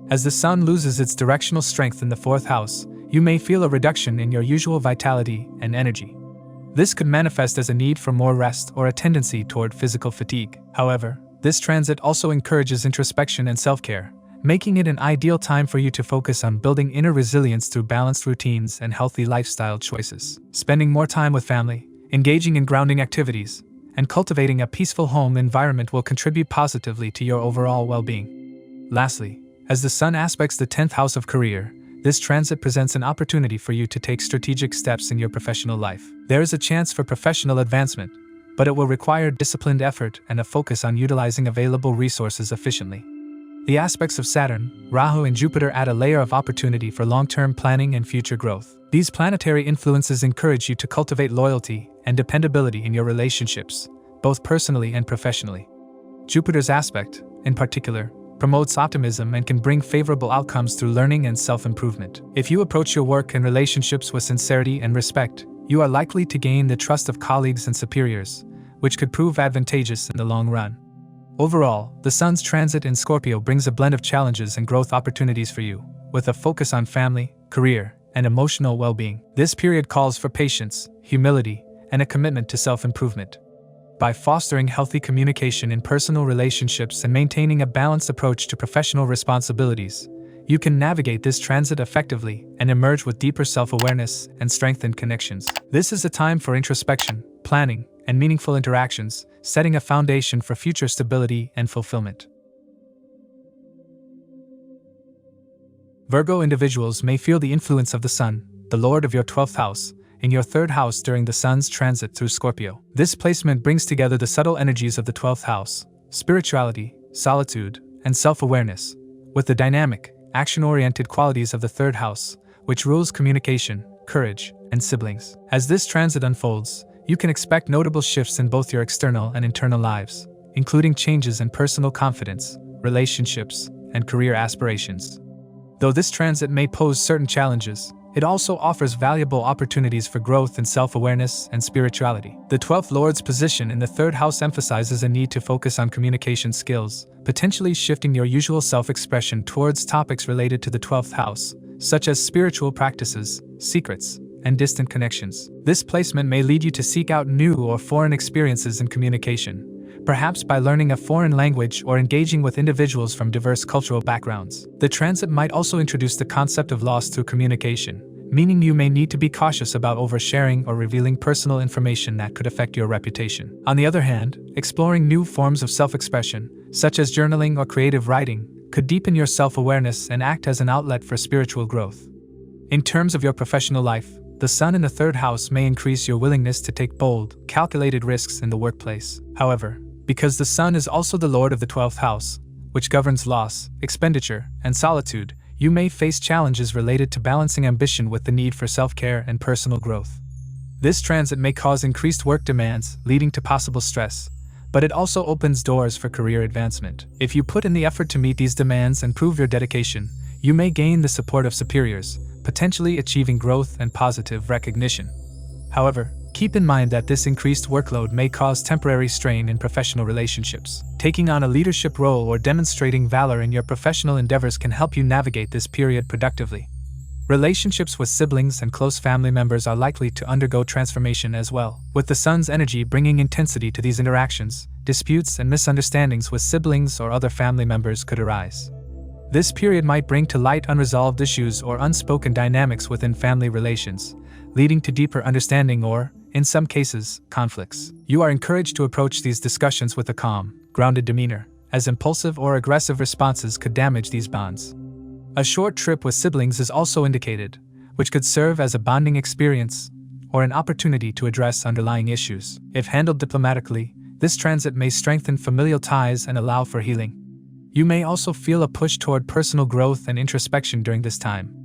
As the Sun loses its directional strength in the 4th house, you may feel a reduction in your usual vitality and energy. This could manifest as a need for more rest or a tendency toward physical fatigue. However, this transit also encourages introspection and self-care, making it an ideal time for you to focus on building inner resilience through balanced routines and healthy lifestyle choices. Spending more time with family, engaging in grounding activities, and cultivating a peaceful home environment will contribute positively to your overall well-being. Lastly, as the Sun aspects the 10th house of career, this transit presents an opportunity for you to take strategic steps in your professional life. There is a chance for professional advancement, but it will require disciplined effort and a focus on utilizing available resources efficiently. The aspects of Saturn, Rahu, and Jupiter add a layer of opportunity for long-term planning and future growth. These planetary influences encourage you to cultivate loyalty and dependability in your relationships, both personally and professionally. Jupiter's aspect, in particular, promotes optimism and can bring favorable outcomes through learning and self-improvement. If you approach your work and relationships with sincerity and respect, you are likely to gain the trust of colleagues and superiors, which could prove advantageous in the long run. Overall, the Sun's transit in Scorpio brings a blend of challenges and growth opportunities for you, with a focus on family, career, and emotional well-being. This period calls for patience, humility, and a commitment to self-improvement. By fostering healthy communication in personal relationships and maintaining a balanced approach to professional responsibilities, you can navigate this transit effectively and emerge with deeper self-awareness and strengthened connections. This is a time for introspection, planning, and meaningful interactions, setting a foundation for future stability and fulfillment. Virgo individuals may feel the influence of the Sun, the Lord of your 12th house, in your 3rd house during the Sun's transit through Scorpio. This placement brings together the subtle energies of the 12th house, spirituality, solitude, and self-awareness, with the dynamic, action-oriented qualities of the 3rd house, which rules communication, courage, and siblings. As this transit unfolds, you can expect notable shifts in both your external and internal lives, including changes in personal confidence, relationships, and career aspirations. Though this transit may pose certain challenges, it also offers valuable opportunities for growth in self-awareness and spirituality. The 12th Lord's position in the 3rd house emphasizes a need to focus on communication skills, potentially shifting your usual self-expression towards topics related to the 12th house, such as spiritual practices, secrets, and distant connections. This placement may lead you to seek out new or foreign experiences in communication, perhaps by learning a foreign language or engaging with individuals from diverse cultural backgrounds. The transit might also introduce the concept of loss through communication, meaning you may need to be cautious about oversharing or revealing personal information that could affect your reputation. On the other hand, exploring new forms of self-expression, such as journaling or creative writing, could deepen your self-awareness and act as an outlet for spiritual growth. In terms of your professional life, the Sun in the 3rd house may increase your willingness to take bold, calculated risks in the workplace. However, because the Sun is also the Lord of the 12th house, which governs loss, expenditure, and solitude, you may face challenges related to balancing ambition with the need for self-care and personal growth. This transit may cause increased work demands, leading to possible stress, but it also opens doors for career advancement. If you put in the effort to meet these demands and prove your dedication, you may gain the support of superiors, potentially achieving growth and positive recognition. However, keep in mind that this increased workload may cause temporary strain in professional relationships. Taking on a leadership role or demonstrating valor in your professional endeavors can help you navigate this period productively. Relationships with siblings and close family members are likely to undergo transformation as well. With the Sun's energy bringing intensity to these interactions, disputes and misunderstandings with siblings or other family members could arise. This period might bring to light unresolved issues or unspoken dynamics within family relations, leading to deeper understanding or, in some cases, conflicts. You are encouraged to approach these discussions with a calm, grounded demeanor, as impulsive or aggressive responses could damage these bonds. A short trip with siblings is also indicated, which could serve as a bonding experience or an opportunity to address underlying issues. If handled diplomatically, this transit may strengthen familial ties and allow for healing. You may also feel a push toward personal growth and introspection during this time.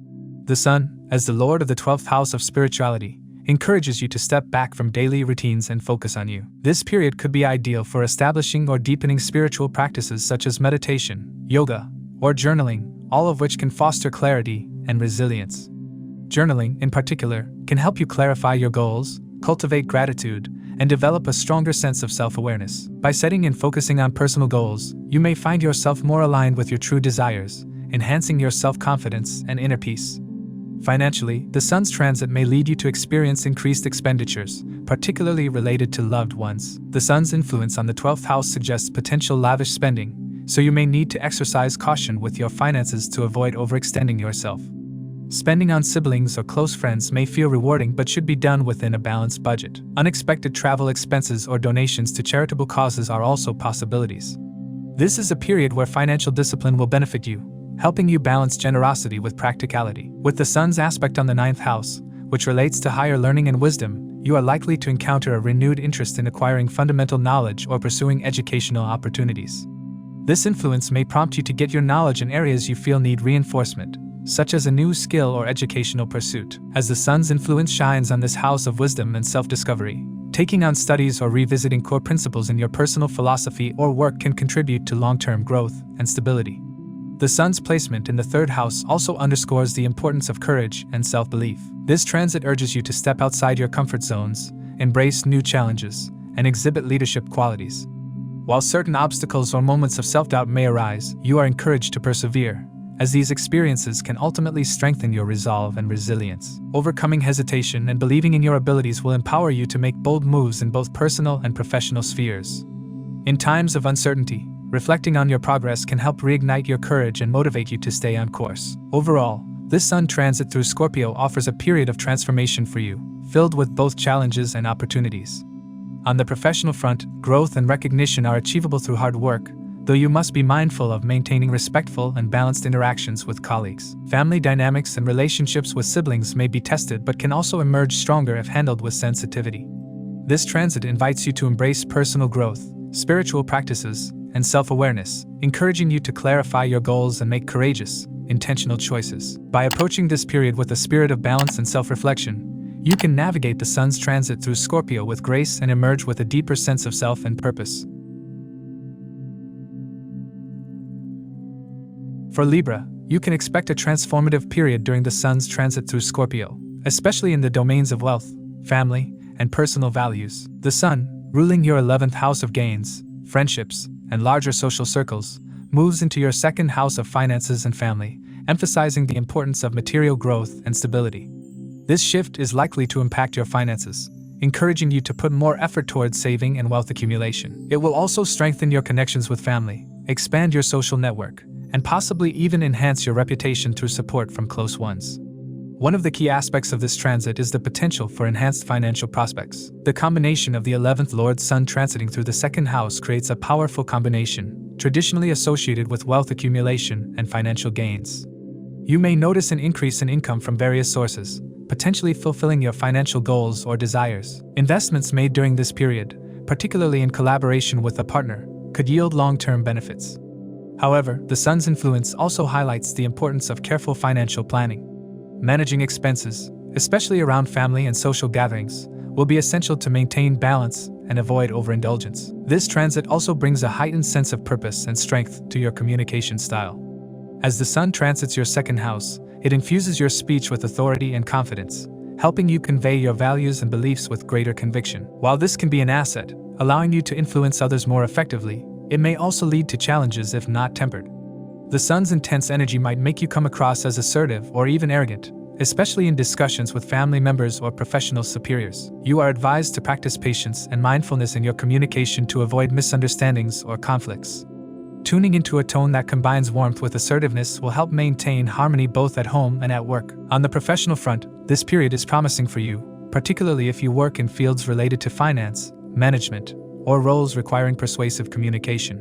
The Sun, as the Lord of the 12th house of spirituality, encourages you to step back from daily routines and focus on you. This period could be ideal for establishing or deepening spiritual practices such as meditation, yoga, or journaling, all of which can foster clarity and resilience. Journaling, in particular, can help you clarify your goals, cultivate gratitude, and develop a stronger sense of self-awareness. By setting and focusing on personal goals, you may find yourself more aligned with your true desires, enhancing your self-confidence and inner peace. Financially, the Sun's transit may lead you to experience increased expenditures, particularly related to loved ones. The Sun's influence on the 12th house suggests potential lavish spending, so you may need to exercise caution with your finances to avoid overextending yourself. Spending on siblings or close friends may feel rewarding but should be done within a balanced budget. Unexpected travel expenses or donations to charitable causes are also possibilities. This is a period where financial discipline will benefit you, helping you balance generosity with practicality. With the Sun's aspect on the 9th house, which relates to higher learning and wisdom, you are likely to encounter a renewed interest in acquiring fundamental knowledge or pursuing educational opportunities. This influence may prompt you to get your knowledge in areas you feel need reinforcement, such as a new skill or educational pursuit. As the sun's influence shines on this house of wisdom and self-discovery, taking on studies or revisiting core principles in your personal philosophy or work can contribute to long-term growth and stability. The sun's placement in the third house also underscores the importance of courage and self-belief. This transit urges you to step outside your comfort zones, embrace new challenges, and exhibit leadership qualities. While certain obstacles or moments of self-doubt may arise, you are encouraged to persevere, as these experiences can ultimately strengthen your resolve and resilience. Overcoming hesitation and believing in your abilities will empower you to make bold moves in both personal and professional spheres. In times of uncertainty, reflecting on your progress can help reignite your courage and motivate you to stay on course. Overall, this sun transit through Scorpio offers a period of transformation for you, filled with both challenges and opportunities. On the professional front, growth and recognition are achievable through hard work, though you must be mindful of maintaining respectful and balanced interactions with colleagues. Family dynamics and relationships with siblings may be tested but can also emerge stronger if handled with sensitivity. This transit invites you to embrace personal growth, spiritual practices, and self-awareness, encouraging you to clarify your goals and make courageous, intentional choices. By approaching this period with a spirit of balance and self-reflection, you can navigate the sun's transit through Scorpio with grace and emerge with a deeper sense of self and purpose. For Libra, you can expect a transformative period during the sun's transit through Scorpio, especially in the domains of wealth, family, and personal values. The sun, ruling your 11th house of gains, friendships, and larger social circles, moves into your second house of finances and family, emphasizing the importance of material growth and stability. This shift is likely to impact your finances, encouraging you to put more effort towards saving and wealth accumulation. It will also strengthen your connections with family, expand your social network, and possibly even enhance your reputation through support from close ones. One of the key aspects of this transit is the potential for enhanced financial prospects. The combination of the 11th Lord Sun transiting through the second house creates a powerful combination, traditionally associated with wealth accumulation and financial gains. You may notice an increase in income from various sources, potentially fulfilling your financial goals or desires. Investments made during this period, particularly in collaboration with a partner, could yield long-term benefits. However, the sun's influence also highlights the importance of careful financial planning. Managing expenses, especially around family and social gatherings, will be essential to maintain balance and avoid overindulgence. This transit also brings a heightened sense of purpose and strength to your communication style. As the sun transits your second house, it infuses your speech with authority and confidence, helping you convey your values and beliefs with greater conviction. While this can be an asset, allowing you to influence others more effectively, it may also lead to challenges if not tempered. The sun's intense energy might make you come across as assertive or even arrogant, especially in discussions with family members or professional superiors. You are advised to practice patience and mindfulness in your communication to avoid misunderstandings or conflicts. Tuning into a tone that combines warmth with assertiveness will help maintain harmony both at home and at work. On the professional front, this period is promising for you, particularly if you work in fields related to finance, management, or roles requiring persuasive communication.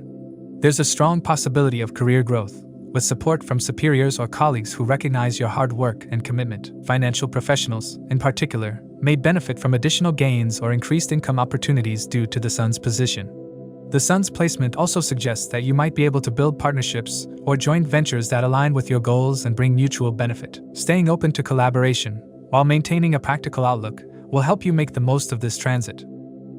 There's a strong possibility of career growth, with support from superiors or colleagues who recognize your hard work and commitment. Financial professionals, in particular, may benefit from additional gains or increased income opportunities due to the sun's position. The sun's placement also suggests that you might be able to build partnerships or joint ventures that align with your goals and bring mutual benefit. Staying open to collaboration, while maintaining a practical outlook, will help you make the most of this transit.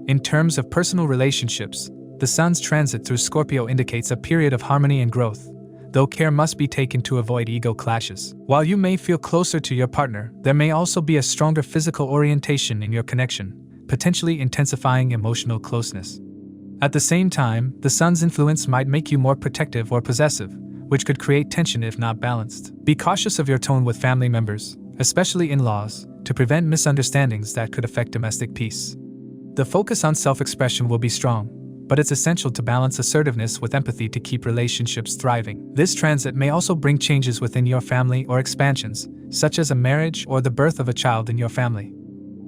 In terms of personal relationships, the sun's transit through Scorpio indicates a period of harmony and growth, though care must be taken to avoid ego clashes. While you may feel closer to your partner, there may also be a stronger physical orientation in your connection, potentially intensifying emotional closeness. At the same time, the sun's influence might make you more protective or possessive, which could create tension if not balanced. Be cautious of your tone with family members, especially in-laws, to prevent misunderstandings that could affect domestic peace. The focus on self-expression will be strong, but it's essential to balance assertiveness with empathy to keep relationships thriving. This transit may also bring changes within your family or expansions, such as a marriage or the birth of a child in your family.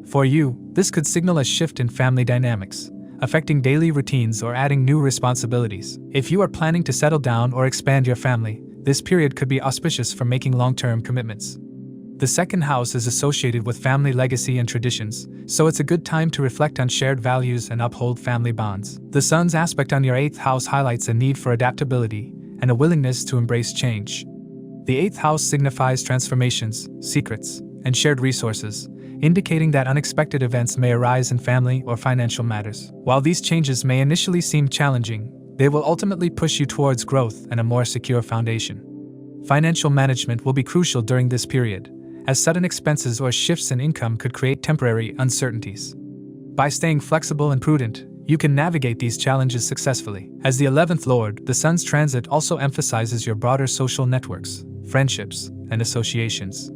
For you, this could signal a shift in family dynamics, affecting daily routines or adding new responsibilities. If you are planning to settle down or expand your family, this period could be auspicious for making long-term commitments. The second house is associated with family legacy and traditions, so it's a good time to reflect on shared values and uphold family bonds. The Sun's aspect on your 8th house highlights a need for adaptability and a willingness to embrace change. The 8th house signifies transformations, secrets, and shared resources, indicating that unexpected events may arise in family or financial matters. While these changes may initially seem challenging, they will ultimately push you towards growth and a more secure foundation. Financial management will be crucial during this period, as sudden expenses or shifts in income could create temporary uncertainties. By staying flexible and prudent, you can navigate these challenges successfully. As the 11th Lord, the Sun's transit also emphasizes your broader social networks, friendships, and associations.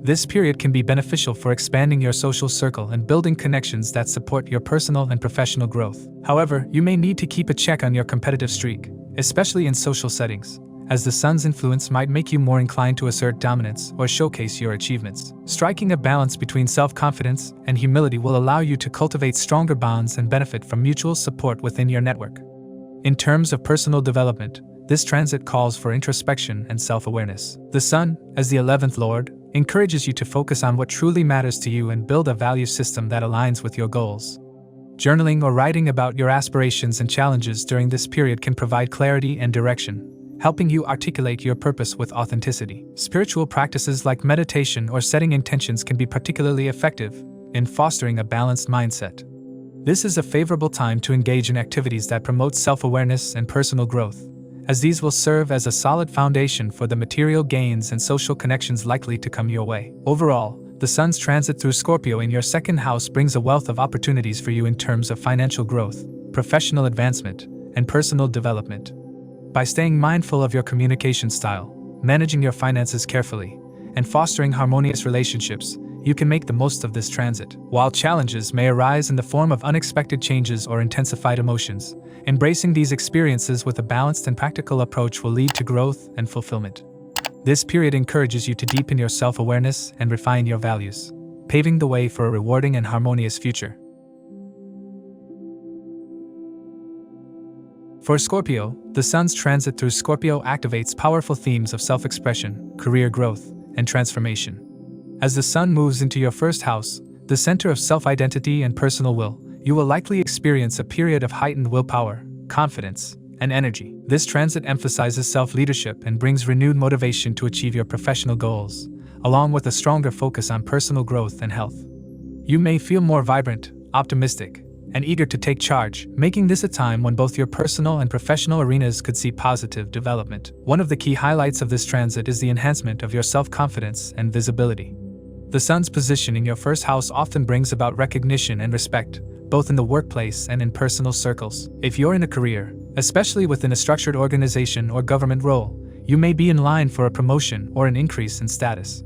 This period can be beneficial for expanding your social circle and building connections that support your personal and professional growth. However, you may need to keep a check on your competitive streak, especially in social settings, as the Sun's influence might make you more inclined to assert dominance or showcase your achievements. Striking a balance between self-confidence and humility will allow you to cultivate stronger bonds and benefit from mutual support within your network. In terms of personal development, this transit calls for introspection and self-awareness. The Sun, as the 11th Lord, encourages you to focus on what truly matters to you and build a value system that aligns with your goals. Journaling or writing about your aspirations and challenges during this period can provide clarity and direction, helping you articulate your purpose with authenticity. Spiritual practices like meditation or setting intentions can be particularly effective in fostering a balanced mindset. This is a favorable time to engage in activities that promote self-awareness and personal growth, as these will serve as a solid foundation for the material gains and social connections likely to come your way. Overall, the Sun's transit through Scorpio in your 2nd house brings a wealth of opportunities for you in terms of financial growth, professional advancement, and personal development. By staying mindful of your communication style, managing your finances carefully, and fostering harmonious relationships, you can make the most of this transit. While challenges may arise in the form of unexpected changes or intensified emotions, embracing these experiences with a balanced and practical approach will lead to growth and fulfillment. This period encourages you to deepen your self-awareness and refine your values, paving the way for a rewarding and harmonious future. For Scorpio, the Sun's transit through Scorpio activates powerful themes of self-expression, career growth, and transformation. As the Sun moves into your 1st house, the center of self-identity and personal will, you will likely experience a period of heightened willpower, confidence, and energy. This transit emphasizes self-leadership and brings renewed motivation to achieve your professional goals, along with a stronger focus on personal growth and health. You may feel more vibrant, optimistic, and eager to take charge, making this a time when both your personal and professional arenas could see positive development. One of the key highlights of this transit is the enhancement of your self-confidence and visibility. The Sun's position in your 1st house often brings about recognition and respect, both in the workplace and in personal circles. If you're in a career, especially within a structured organization or government role, you may be in line for a promotion or an increase in status.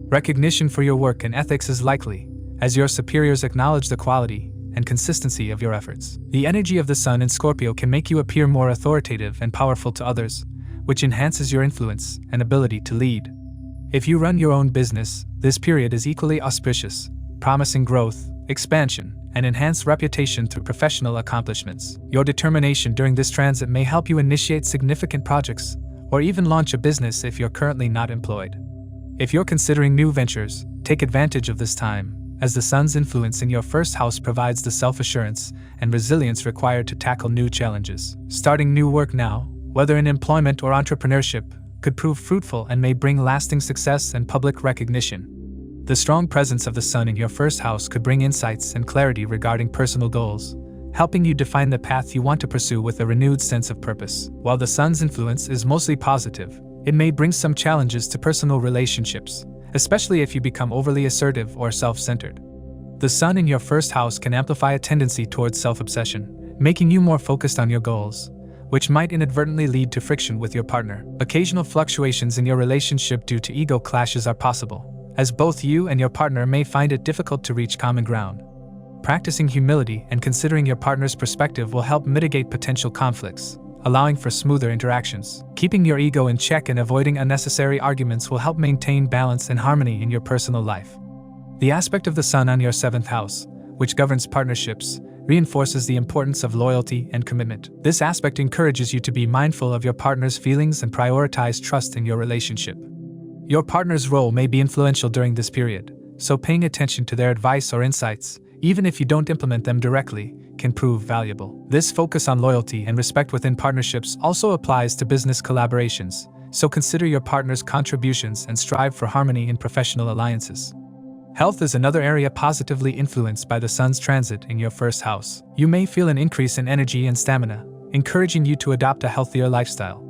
Recognition for your work and ethics is likely, as your superiors acknowledge the quality and consistency of your efforts. The energy of the Sun in Scorpio can make you appear more authoritative and powerful to others, which enhances your influence and ability to lead. If you run your own business, this period is equally auspicious, promising growth, expansion, and enhanced reputation through professional accomplishments. Your determination during this transit may help you initiate significant projects, or even launch a business if you're currently not employed. If you're considering new ventures, take advantage of this time, as the Sun's influence in your 1st house provides the self-assurance and resilience required to tackle new challenges. Starting new work now, whether in employment or entrepreneurship, could prove fruitful and may bring lasting success and public recognition. The strong presence of the Sun in your 1st house could bring insights and clarity regarding personal goals, helping you define the path you want to pursue with a renewed sense of purpose. While the Sun's influence is mostly positive, it may bring some challenges to personal relationships, especially if you become overly assertive or self-centered. The Sun in your 1st house can amplify a tendency towards self-obsession, making you more focused on your goals, which might inadvertently lead to friction with your partner. Occasional fluctuations in your relationship due to ego clashes are possible, as both you and your partner may find it difficult to reach common ground. Practicing humility and considering your partner's perspective will help mitigate potential conflicts, allowing for smoother interactions. Keeping your ego in check and avoiding unnecessary arguments will help maintain balance and harmony in your personal life. The aspect of the Sun on your 7th house, which governs partnerships, reinforces the importance of loyalty and commitment. This aspect encourages you to be mindful of your partner's feelings and prioritize trust in your relationship. Your partner's role may be influential during this period, so paying attention to their advice or insights, even if you don't implement them directly, can prove valuable. This focus on loyalty and respect within partnerships also applies to business collaborations, so consider your partner's contributions and strive for harmony in professional alliances. Health is another area positively influenced by the Sun's transit in your first house. You may feel an increase in energy and stamina, encouraging you to adopt a healthier lifestyle.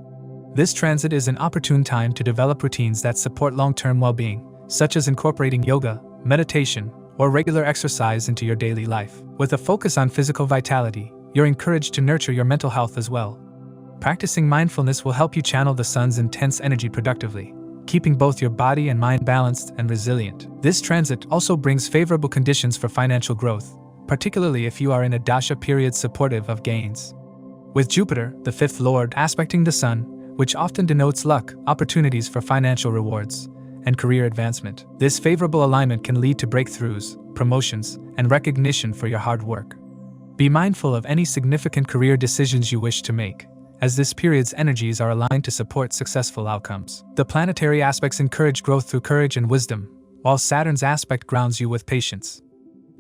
This transit is an opportune time to develop routines that support long-term well-being, such as incorporating yoga, meditation, or regular exercise into your daily life. With a focus on physical vitality, you're encouraged to nurture your mental health as well. Practicing mindfulness will help you channel the Sun's intense energy productively, keeping both your body and mind balanced and resilient. This transit also brings favorable conditions for financial growth, particularly if you are in a dasha period supportive of gains. With Jupiter, the fifth lord, aspecting the Sun, which often denotes luck, opportunities for financial rewards, and career advancement. This favorable alignment can lead to breakthroughs, promotions, and recognition for your hard work. Be mindful of any significant career decisions you wish to make, as this period's energies are aligned to support successful outcomes. The planetary aspects encourage growth through courage and wisdom, while Saturn's aspect grounds you with patience.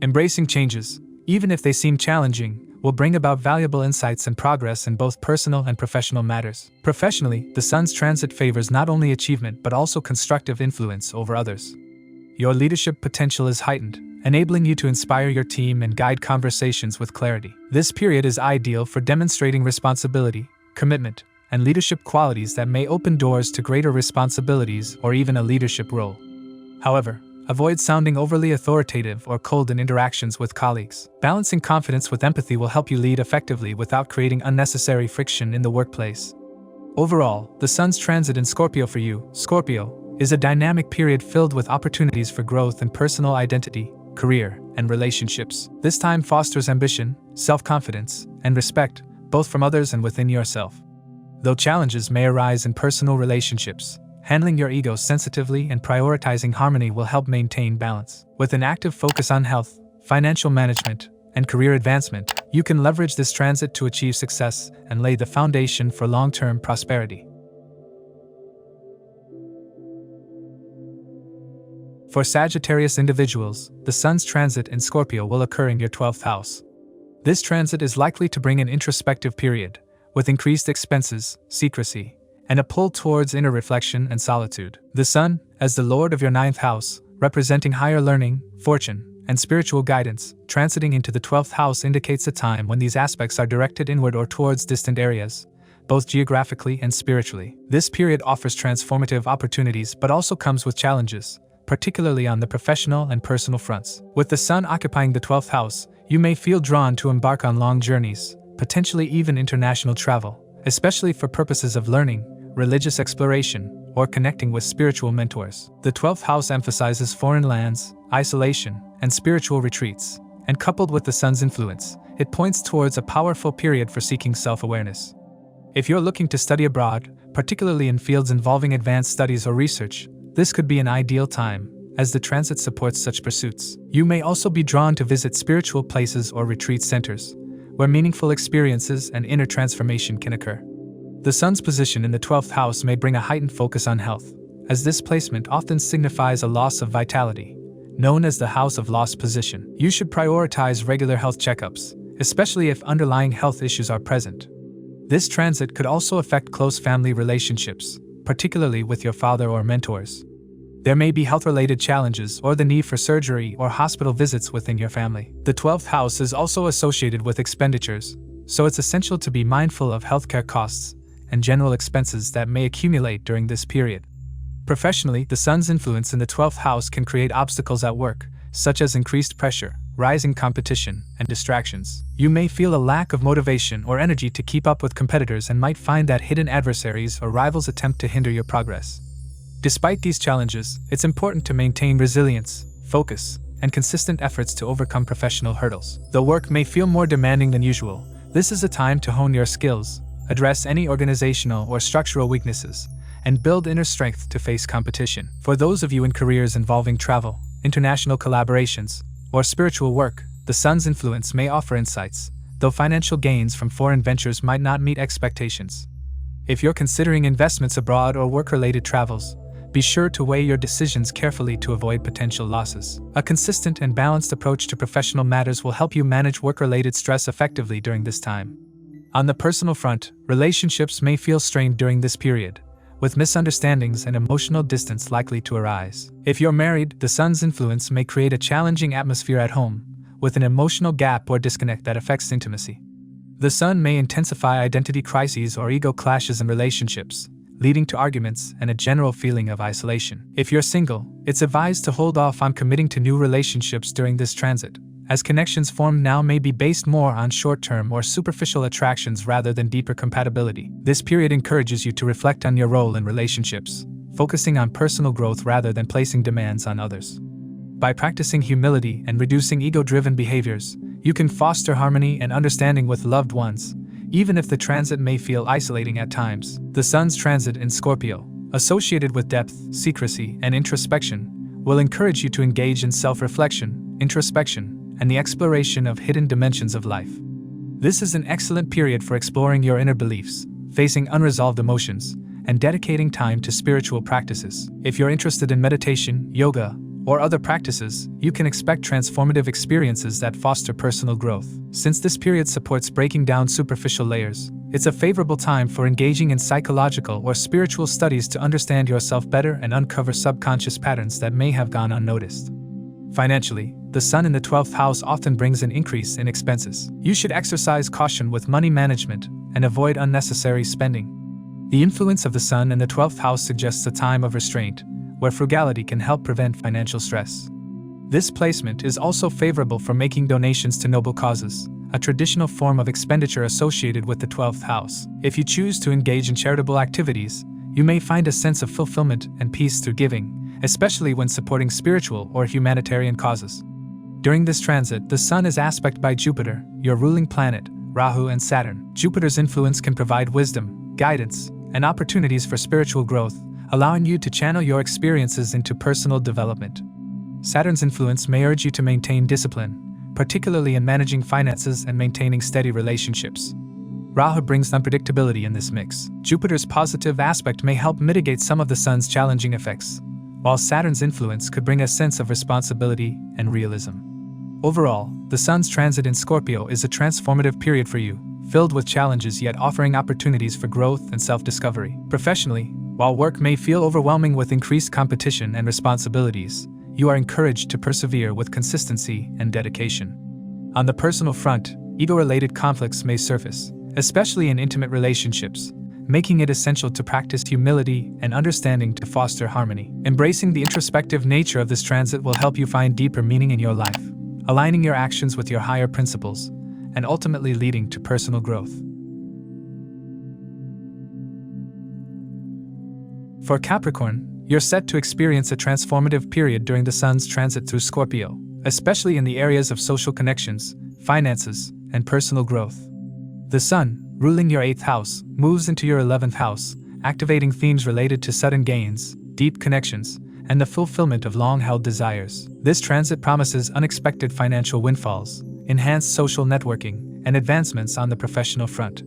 Embracing changes, even if they seem challenging, will bring about valuable insights and progress in both personal and professional matters. Professionally, the Sun's transit favors not only achievement but also constructive influence over others. Your leadership potential is heightened, enabling you to inspire your team and guide conversations with clarity. This period is ideal for demonstrating responsibility, commitment, and leadership qualities that may open doors to greater responsibilities or even a leadership role. However, avoid sounding overly authoritative or cold in interactions with colleagues. Balancing confidence with empathy will help you lead effectively without creating unnecessary friction in the workplace. Overall, the Sun's transit in Scorpio for you, Scorpio, is a dynamic period filled with opportunities for growth in personal identity, career, and relationships. This time fosters ambition, self-confidence, and respect, both from others and within yourself. Though challenges may arise in personal relationships, handling your ego sensitively and prioritizing harmony will help maintain balance. With an active focus on health, financial management, and career advancement, you can leverage this transit to achieve success and lay the foundation for long-term prosperity. For Sagittarius individuals, the Sun's transit in Scorpio will occur in your 12th house. This transit is likely to bring an introspective period, with increased expenses, secrecy, and a pull towards inner reflection and solitude. The Sun, as the lord of your 9th house, representing higher learning, fortune, and spiritual guidance, transiting into the 12th house indicates a time when these aspects are directed inward or towards distant areas, both geographically and spiritually. This period offers transformative opportunities but also comes with challenges, particularly on the professional and personal fronts. With the Sun occupying the 12th house, you may feel drawn to embark on long journeys, potentially even international travel, especially for purposes of learning, religious exploration, or connecting with spiritual mentors. The 12th house emphasizes foreign lands, isolation, and spiritual retreats, and coupled with the Sun's influence, it points towards a powerful period for seeking self-awareness. If you're looking to study abroad, particularly in fields involving advanced studies or research, this could be an ideal time, as the transit supports such pursuits. You may also be drawn to visit spiritual places or retreat centers, where meaningful experiences and inner transformation can occur. The Sun's position in the 12th house may bring a heightened focus on health, as this placement often signifies a loss of vitality, known as the house of lost position. You should prioritize regular health checkups, especially if underlying health issues are present. This transit could also affect close family relationships, particularly with your father or mentors. There may be health-related challenges or the need for surgery or hospital visits within your family. The 12th house is also associated with expenditures, so it's essential to be mindful of healthcare costs and general expenses that may accumulate during this period. Professionally, the Sun's influence in the 12th house can create obstacles at work, such as increased pressure, rising competition, and distractions. You may feel a lack of motivation or energy to keep up with competitors and might find that hidden adversaries or rivals attempt to hinder your progress. Despite these challenges, it's important to maintain resilience, focus, and consistent efforts to overcome professional hurdles. Though work may feel more demanding than usual, this is a time to hone your skills, address any organizational or structural weaknesses, and build inner strength to face competition. For those of you in careers involving travel, international collaborations, or spiritual work, the Sun's influence may offer insights, though financial gains from foreign ventures might not meet expectations. If you're considering investments abroad or work-related travels, be sure to weigh your decisions carefully to avoid potential losses. A consistent and balanced approach to professional matters will help you manage work-related stress effectively during this time. On the personal front, relationships may feel strained during this period, with misunderstandings and emotional distance likely to arise. If you're married, the sun's influence may create a challenging atmosphere at home, with an emotional gap or disconnect that affects intimacy. The sun may intensify identity crises or ego clashes in relationships, leading to arguments and a general feeling of isolation. If you're single, it's advised to hold off on committing to new relationships during this transit, as connections formed now may be based more on short-term or superficial attractions rather than deeper compatibility. This period encourages you to reflect on your role in relationships, focusing on personal growth rather than placing demands on others. By practicing humility and reducing ego-driven behaviors, you can foster harmony and understanding with loved ones, even if the transit may feel isolating at times. The sun's transit in Scorpio, associated with depth, secrecy, and introspection, will encourage you to engage in self-reflection, introspection, and the exploration of hidden dimensions of life. This is an excellent period for exploring your inner beliefs, facing unresolved emotions, and dedicating time to spiritual practices. If you're interested in meditation, yoga, or other practices, you can expect transformative experiences that foster personal growth. Since this period supports breaking down superficial layers, it's a favorable time for engaging in psychological or spiritual studies to understand yourself better and uncover subconscious patterns that may have gone unnoticed. Financially, the sun in the 12th house often brings an increase in expenses. You should exercise caution with money management and avoid unnecessary spending. The influence of the sun in the 12th house suggests a time of restraint, where frugality can help prevent financial stress. This placement is also favorable for making donations to noble causes, a traditional form of expenditure associated with the 12th house. If you choose to engage in charitable activities, you may find a sense of fulfillment and peace through giving, especially when supporting spiritual or humanitarian causes. During this transit, the sun is aspected by Jupiter, your ruling planet, Rahu, and Saturn. Jupiter's influence can provide wisdom, guidance, and opportunities for spiritual growth, allowing you to channel your experiences into personal development. Saturn's influence may urge you to maintain discipline, particularly in managing finances and maintaining steady relationships. Rahu brings unpredictability in this mix. Jupiter's positive aspect may help mitigate some of the sun's challenging effects, while Saturn's influence could bring a sense of responsibility and realism. Overall, the sun's transit in Scorpio is a transformative period for you, filled with challenges yet offering opportunities for growth and self-discovery. Professionally, while work may feel overwhelming with increased competition and responsibilities, you are encouraged to persevere with consistency and dedication. On the personal front, ego-related conflicts may surface, especially in intimate relationships, making it essential to practice humility and understanding to foster harmony. Embracing the introspective nature of this transit will help you find deeper meaning in your life, aligning your actions with your higher principles, and ultimately leading to personal growth. For Capricorn, you're set to experience a transformative period during the sun's transit through Scorpio, especially in the areas of social connections, finances, and personal growth. The sun, ruling your 8th house, moves into your 11th house, activating themes related to sudden gains, deep connections, and the fulfillment of long-held desires. This transit promises unexpected financial windfalls, enhanced social networking, and advancements on the professional front.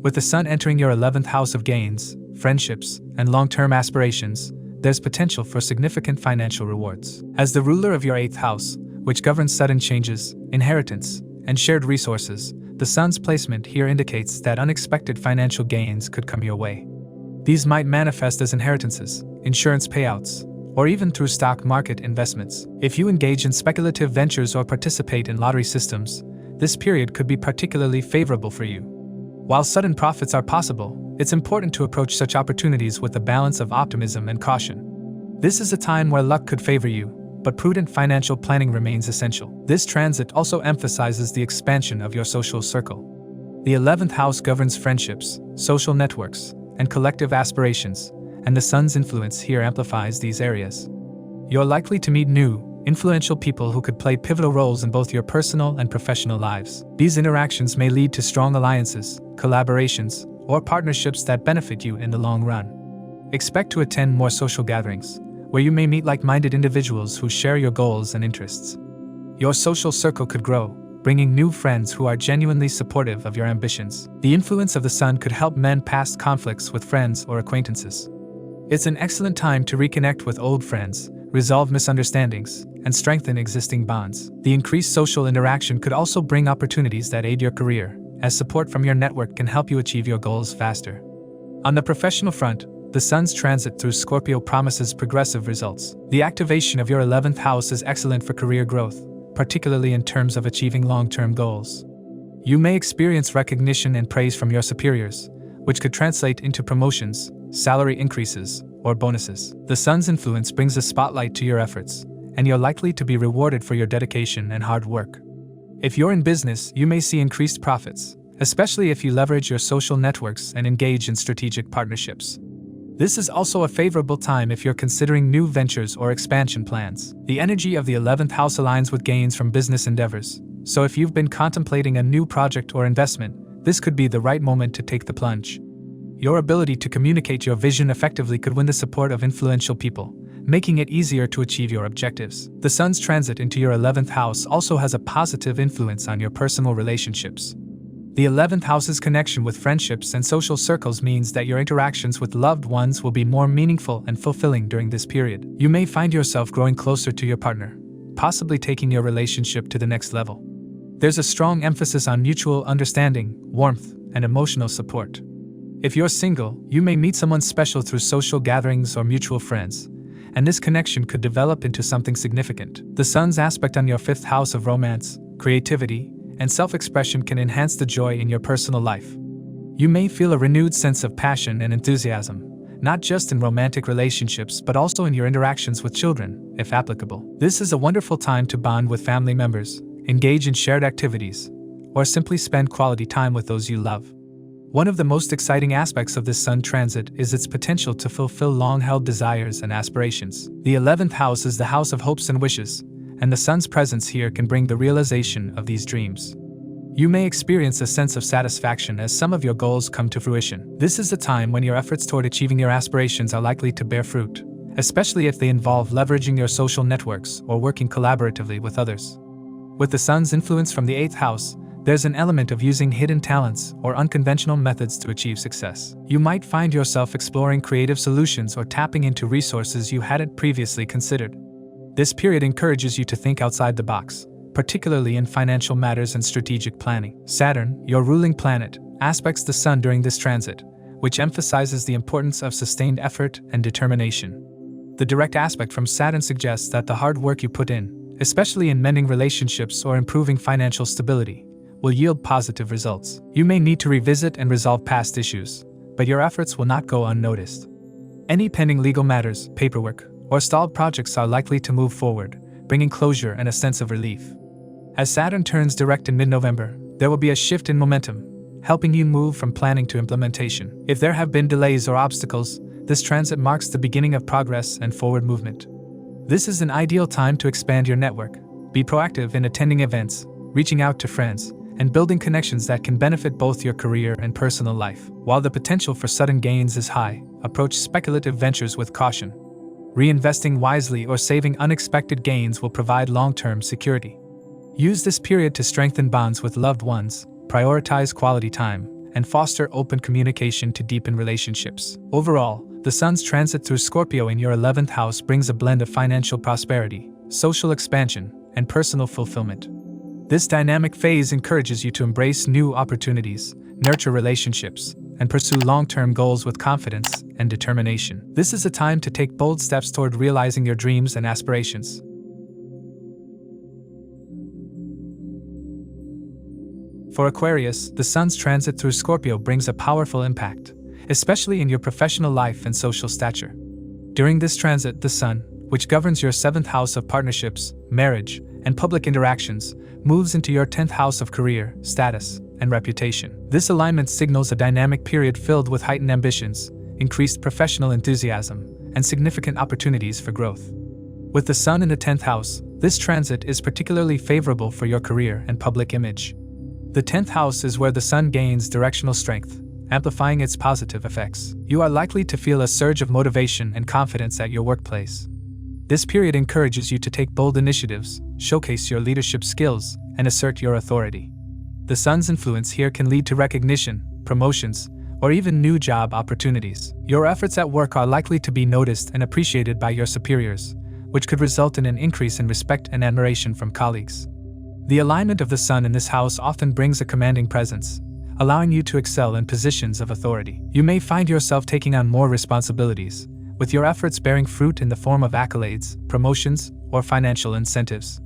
With the sun entering your 11th house of gains, friendships, and long-term aspirations, there's potential for significant financial rewards. As the ruler of your 8th house, which governs sudden changes, inheritance, and shared resources, the sun's placement here indicates that unexpected financial gains could come your way. These might manifest as inheritances, insurance payouts, or even through stock market investments. If you engage in speculative ventures or participate in lottery systems, this period could be particularly favorable for you. While sudden profits are possible, it's important to approach such opportunities with a balance of optimism and caution. This is a time where luck could favor you, but prudent financial planning remains essential. This transit also emphasizes the expansion of your social circle. The 11th house governs friendships, social networks, and collective aspirations, and the sun's influence here amplifies these areas. You're likely to meet new, influential people who could play pivotal roles in both your personal and professional lives. These interactions may lead to strong alliances, collaborations, or partnerships that benefit you in the long run. Expect to attend more social gatherings, where you may meet like-minded individuals who share your goals and interests. Your social circle could grow, bringing new friends who are genuinely supportive of your ambitions. The influence of the sun could help mend past conflicts with friends or acquaintances. It's an excellent time to reconnect with old friends, resolve misunderstandings, and strengthen existing bonds. The increased social interaction could also bring opportunities that aid your career, as support from your network can help you achieve your goals faster. On the professional front, the Sun's transit through Scorpio promises progressive results. The activation of your 11th house is excellent for career growth, particularly in terms of achieving long-term goals. You may experience recognition and praise from your superiors, which could translate into promotions, salary increases, or bonuses. The Sun's influence brings a spotlight to your efforts, and you're likely to be rewarded for your dedication and hard work. If you're in business, you may see increased profits, especially if you leverage your social networks and engage in strategic partnerships. This is also a favorable time if you're considering new ventures or expansion plans. The energy of the 11th house aligns with gains from business endeavors, so if you've been contemplating a new project or investment, this could be the right moment to take the plunge. Your ability to communicate your vision effectively could win the support of influential people, making it easier to achieve your objectives. The Sun's transit into your 11th house also has a positive influence on your personal relationships. The 11th house's connection with friendships and social circles means that your interactions with loved ones will be more meaningful and fulfilling during this period. You may find yourself growing closer to your partner, possibly taking your relationship to the next level. There's a strong emphasis on mutual understanding, warmth, and emotional support. If you're single, you may meet someone special through social gatherings or mutual friends, and this connection could develop into something significant. The Sun's aspect on your 5th house of romance, creativity, and self-expression can enhance the joy in your personal life. You may feel a renewed sense of passion and enthusiasm, not just in romantic relationships but also in your interactions with children, if applicable. This is a wonderful time to bond with family members, engage in shared activities, or simply spend quality time with those you love. One of the most exciting aspects of this Sun transit is its potential to fulfill long-held desires and aspirations. The 11th house is the house of hopes and wishes, and the Sun's presence here can bring the realization of these dreams. You may experience a sense of satisfaction as some of your goals come to fruition. This is a time when your efforts toward achieving your aspirations are likely to bear fruit, especially if they involve leveraging your social networks or working collaboratively with others. With the Sun's influence from the 8th house, there's an element of using hidden talents or unconventional methods to achieve success. You might find yourself exploring creative solutions or tapping into resources you hadn't previously considered. This period encourages you to think outside the box, particularly in financial matters and strategic planning. Saturn, your ruling planet, aspects the Sun during this transit, which emphasizes the importance of sustained effort and determination. The direct aspect from Saturn suggests that the hard work you put in, especially in mending relationships or improving financial stability, will yield positive results. You may need to revisit and resolve past issues, but your efforts will not go unnoticed. Any pending legal matters, paperwork, or stalled projects are likely to move forward, bringing closure and a sense of relief. As Saturn turns direct in mid-November, there will be a shift in momentum, helping you move from planning to implementation. If there have been delays or obstacles, this transit marks the beginning of progress and forward movement. This is an ideal time to expand your network, be proactive in attending events, reaching out to friends, and building connections that can benefit both your career and personal life. While the potential for sudden gains is high, approach speculative ventures with caution. Reinvesting wisely or saving unexpected gains will provide long-term security. Use this period to strengthen bonds with loved ones, prioritize quality time, and foster open communication to deepen relationships. Overall, the Sun's transit through Scorpio in your 11th house brings a blend of financial prosperity, social expansion, and personal fulfillment. This dynamic phase encourages you to embrace new opportunities, nurture relationships, and pursue long-term goals with confidence and determination. This is a time to take bold steps toward realizing your dreams and aspirations. For Aquarius, the Sun's transit through Scorpio brings a powerful impact, especially in your professional life and social stature. During this transit, the Sun, which governs your 7th house of partnerships, marriage, and public interactions, moves into your 10th house of career, status, and reputation. This alignment signals a dynamic period filled with heightened ambitions, increased professional enthusiasm, and significant opportunities for growth. With the Sun in the 10th house, this transit is particularly favorable for your career and public image. The 10th house is where the Sun gains directional strength, amplifying its positive effects. You are likely to feel a surge of motivation and confidence at your workplace. This period encourages you to take bold initiatives, showcase your leadership skills, and assert your authority. The Sun's influence here can lead to recognition, promotions, or even new job opportunities. Your efforts at work are likely to be noticed and appreciated by your superiors, which could result in an increase in respect and admiration from colleagues. The alignment of the sun in this house often brings a commanding presence, allowing you to excel in positions of authority. You may find yourself taking on more responsibilities, with your efforts bearing fruit in the form of accolades, promotions, or financial incentives.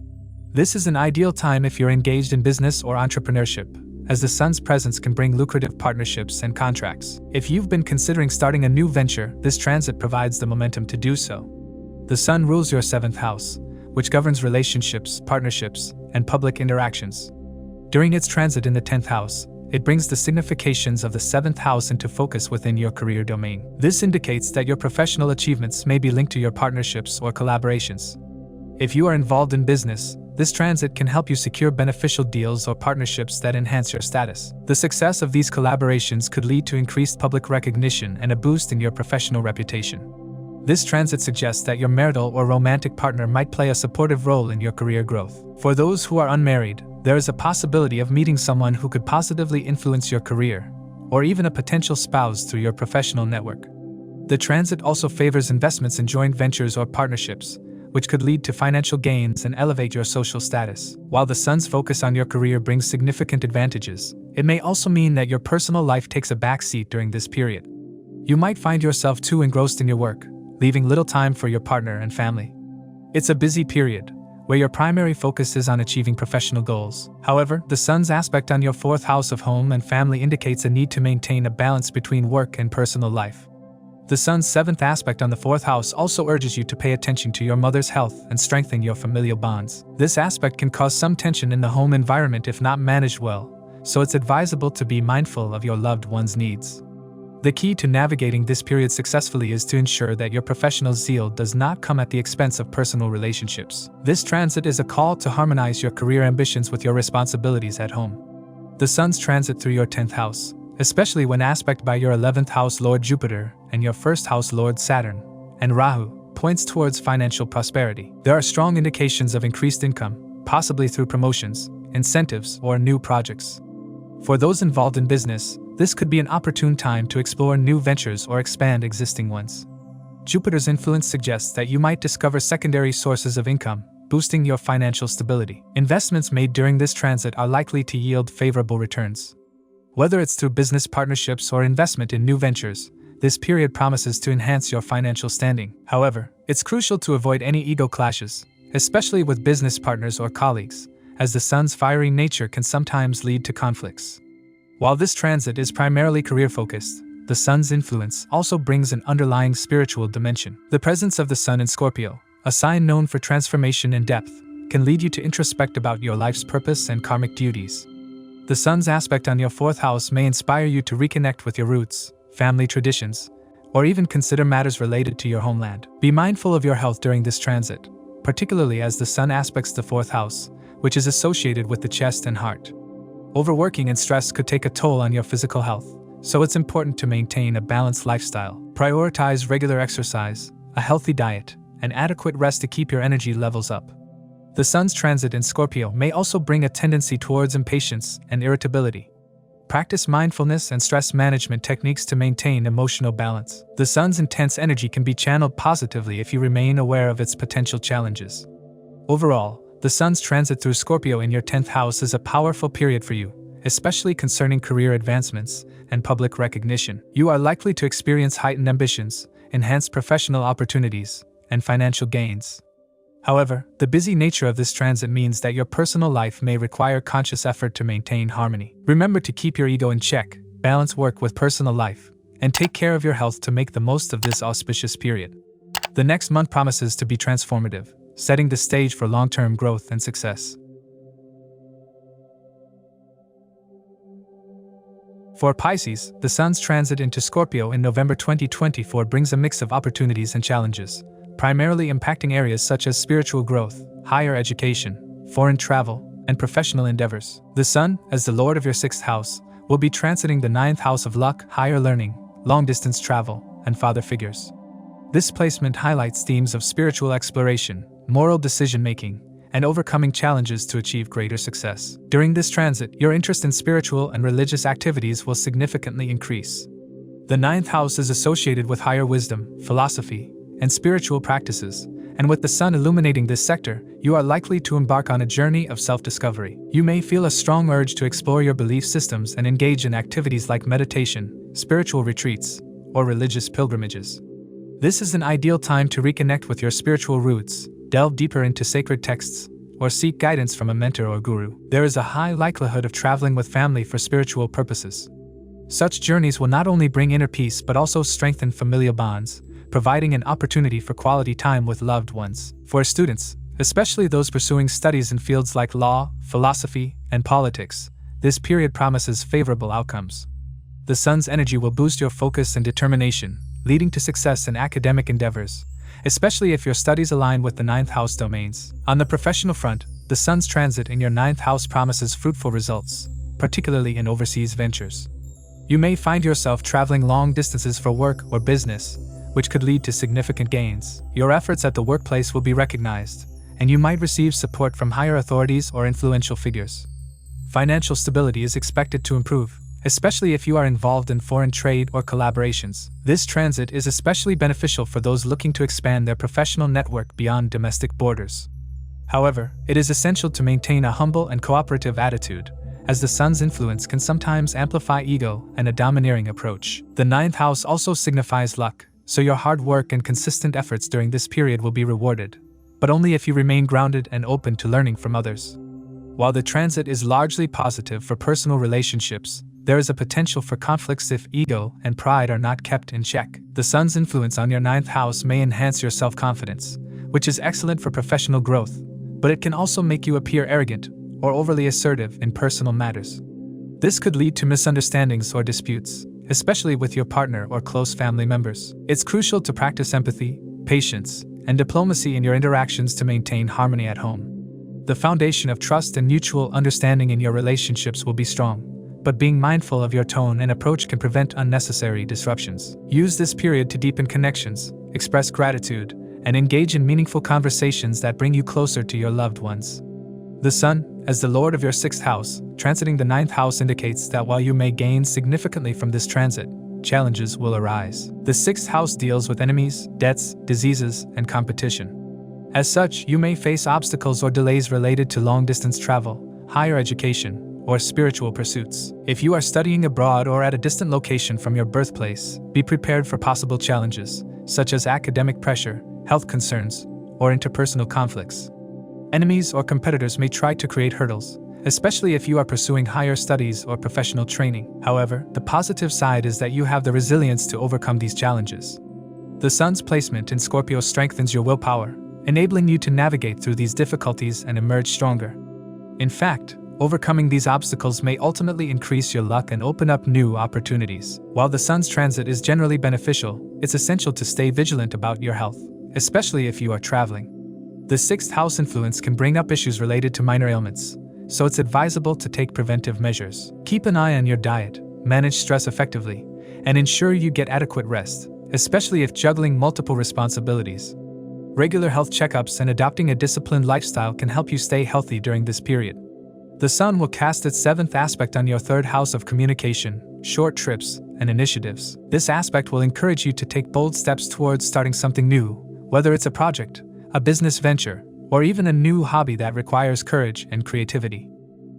This is an ideal time if you're engaged in business or entrepreneurship, as the sun's presence can bring lucrative partnerships and contracts. If you've been considering starting a new venture, this transit provides the momentum to do so. The sun rules your 7th house, which governs relationships, partnerships, and public interactions. During its transit in the 10th house, it brings the significations of the 7th house into focus within your career domain. This indicates that your professional achievements may be linked to your partnerships or collaborations. If you are involved in business, this transit can help you secure beneficial deals or partnerships that enhance your status. The success of these collaborations could lead to increased public recognition and a boost in your professional reputation. This transit suggests that your marital or romantic partner might play a supportive role in your career growth. For those who are unmarried, there is a possibility of meeting someone who could positively influence your career, or even a potential spouse through your professional network. The transit also favors investments in joint ventures or partnerships, which could lead to financial gains and elevate your social status. While the sun's focus on your career brings significant advantages, it may also mean that your personal life takes a backseat during this period. You might find yourself too engrossed in your work, leaving little time for your partner and family. It's a busy period, where your primary focus is on achieving professional goals. However, the sun's aspect on your 4th house of home and family indicates a need to maintain a balance between work and personal life. The sun's 7th aspect on the 4th house also urges you to pay attention to your mother's health and strengthen your familial bonds. This aspect can cause some tension in the home environment if not managed well, so it's advisable to be mindful of your loved one's needs. The key to navigating this period successfully is to ensure that your professional zeal does not come at the expense of personal relationships. This transit is a call to harmonize your career ambitions with your responsibilities at home. The sun's transit through your 10th house, especially when aspect by your 11th house Lord Jupiter and your 1st house Lord Saturn and Rahu, points towards financial prosperity. There are strong indications of increased income, possibly through promotions, incentives, or new projects. For those involved in business, this could be an opportune time to explore new ventures or expand existing ones. Jupiter's influence suggests that you might discover secondary sources of income, boosting your financial stability. Investments made during this transit are likely to yield favorable returns. Whether it's through business partnerships or investment in new ventures, this period promises to enhance your financial standing. However, it's crucial to avoid any ego clashes, especially with business partners or colleagues, as the sun's fiery nature can sometimes lead to conflicts. While this transit is primarily career-focused, the sun's influence also brings an underlying spiritual dimension. The presence of the sun in Scorpio, a sign known for transformation and depth, can lead you to introspect about your life's purpose and karmic duties. The sun's aspect on your 4th house may inspire you to reconnect with your roots, family traditions, or even consider matters related to your homeland. Be mindful of your health during this transit, particularly as the sun aspects the 4th house, which is associated with the chest and heart. Overworking and stress could take a toll on your physical health, so it's important to maintain a balanced lifestyle. Prioritize regular exercise, a healthy diet, and adequate rest to keep your energy levels up. The sun's transit in Scorpio may also bring a tendency towards impatience and irritability. Practice mindfulness and stress management techniques to maintain emotional balance. The sun's intense energy can be channeled positively if you remain aware of its potential challenges. Overall, the sun's transit through Scorpio in your 10th house is a powerful period for you, especially concerning career advancements and public recognition. You are likely to experience heightened ambitions, enhanced professional opportunities, and financial gains. However, the busy nature of this transit means that your personal life may require conscious effort to maintain harmony. Remember to keep your ego in check, balance work with personal life, and take care of your health to make the most of this auspicious period. The next month promises to be transformative, setting the stage for long-term growth and success. For Pisces, the sun's transit into Scorpio in November 2024 brings a mix of opportunities and challenges, primarily impacting areas such as spiritual growth, higher education, foreign travel, and professional endeavors. The sun, as the lord of your 6th house, will be transiting the 9th house of luck, higher learning, long-distance travel, and father figures. This placement highlights themes of spiritual exploration, moral decision-making, and overcoming challenges to achieve greater success. During this transit, your interest in spiritual and religious activities will significantly increase. The ninth house is associated with higher wisdom, philosophy, and spiritual practices, and with the sun illuminating this sector, you are likely to embark on a journey of self-discovery. You may feel a strong urge to explore your belief systems and engage in activities like meditation, spiritual retreats, or religious pilgrimages. This is an ideal time to reconnect with your spiritual roots, delve deeper into sacred texts, or seek guidance from a mentor or guru. There is a high likelihood of traveling with family for spiritual purposes. Such journeys will not only bring inner peace but also strengthen familial bonds, providing an opportunity for quality time with loved ones. For students, especially those pursuing studies in fields like law, philosophy, and politics, this period promises favorable outcomes. The sun's energy will boost your focus and determination, leading to success in academic endeavors, especially if your studies align with the ninth house domains. On the professional front, the sun's transit in your ninth house promises fruitful results, particularly in overseas ventures. You may find yourself traveling long distances for work or business, which could lead to significant gains. Your efforts at the workplace will be recognized, and you might receive support from higher authorities or influential figures. Financial stability is expected to improve, especially if you are involved in foreign trade or collaborations. This transit is especially beneficial for those looking to expand their professional network beyond domestic borders. However, it is essential to maintain a humble and cooperative attitude, as the sun's influence can sometimes amplify ego and a domineering approach. The ninth house also signifies luck, so your hard work and consistent efforts during this period will be rewarded, but only if you remain grounded and open to learning from others. While the transit is largely positive for personal relationships, there is a potential for conflicts if ego and pride are not kept in check. The sun's influence on your ninth house may enhance your self-confidence, which is excellent for professional growth, but it can also make you appear arrogant or overly assertive in personal matters. This could lead to misunderstandings or disputes, especially with your partner or close family members. It's crucial to practice empathy, patience, and diplomacy in your interactions to maintain harmony at home. The foundation of trust and mutual understanding in your relationships will be strong, but being mindful of your tone and approach can prevent unnecessary disruptions. Use this period to deepen connections, express gratitude, and engage in meaningful conversations that bring you closer to your loved ones. The sun, as the lord of your sixth house, transiting the ninth house indicates that while you may gain significantly from this transit, challenges will arise. The sixth house deals with enemies, debts, diseases, and competition. As such, you may face obstacles or delays related to long-distance travel, higher education, or spiritual pursuits. If you are studying abroad or at a distant location from your birthplace, be prepared for possible challenges, such as academic pressure, health concerns, or interpersonal conflicts. Enemies or competitors may try to create hurdles, especially if you are pursuing higher studies or professional training. However, the positive side is that you have the resilience to overcome these challenges. The sun's placement in Scorpio strengthens your willpower, enabling you to navigate through these difficulties and emerge stronger. In fact, overcoming these obstacles may ultimately increase your luck and open up new opportunities. While the sun's transit is generally beneficial, it's essential to stay vigilant about your health, especially if you are traveling. The sixth house influence can bring up issues related to minor ailments, so it's advisable to take preventive measures. Keep an eye on your diet, manage stress effectively, and ensure you get adequate rest, especially if juggling multiple responsibilities. Regular health checkups and adopting a disciplined lifestyle can help you stay healthy during this period. The sun will cast its seventh aspect on your third house of communication, short trips, and initiatives. This aspect will encourage you to take bold steps towards starting something new, whether it's a project, a business venture, or even a new hobby that requires courage and creativity.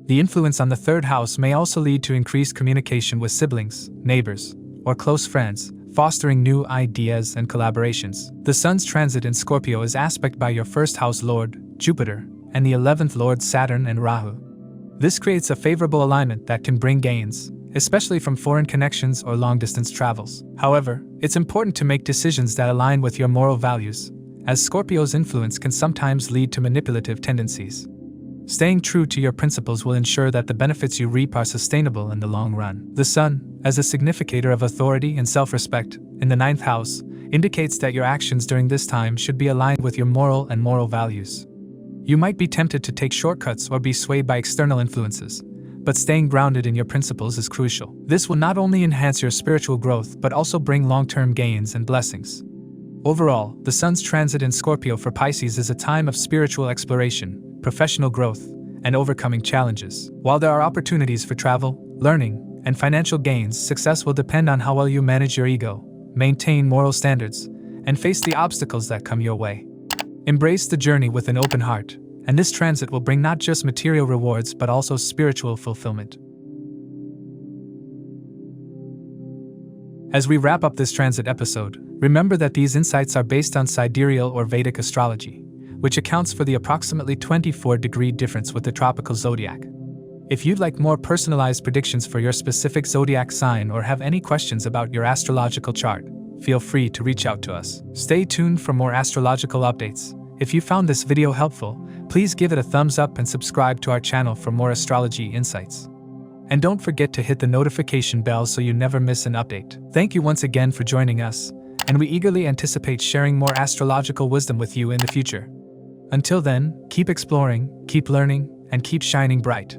The influence on the third house may also lead to increased communication with siblings, neighbors, or close friends, fostering new ideas and collaborations. The sun's transit in Scorpio is aspected by your first house lord, Jupiter, and the 11th lord, Saturn and Rahu. This creates a favorable alignment that can bring gains, especially from foreign connections or long-distance travels. However, it's important to make decisions that align with your moral values, as Scorpio's influence can sometimes lead to manipulative tendencies. Staying true to your principles will ensure that the benefits you reap are sustainable in the long run. The sun, as a significator of authority and self-respect, in the ninth house, indicates that your actions during this time should be aligned with your moral values. You might be tempted to take shortcuts or be swayed by external influences, but staying grounded in your principles is crucial. This will not only enhance your spiritual growth but also bring long-term gains and blessings. Overall, the sun's transit in Scorpio for Pisces is a time of spiritual exploration, professional growth, and overcoming challenges. While there are opportunities for travel, learning, and financial gains, success will depend on how well you manage your ego, maintain moral standards, and face the obstacles that come your way. Embrace the journey with an open heart, and this transit will bring not just material rewards but also spiritual fulfillment. As we wrap up this transit episode, remember that these insights are based on sidereal or Vedic astrology, which accounts for the approximately 24-degree difference with the tropical zodiac. If you'd like more personalized predictions for your specific zodiac sign or have any questions about your astrological chart, feel free to reach out to us. Stay tuned for more astrological updates. If you found this video helpful, please give it a thumbs up and subscribe to our channel for more astrology insights. And don't forget to hit the notification bell so you never miss an update. Thank you once again for joining us, and we eagerly anticipate sharing more astrological wisdom with you in the future. Until then, keep exploring, keep learning, and keep shining bright.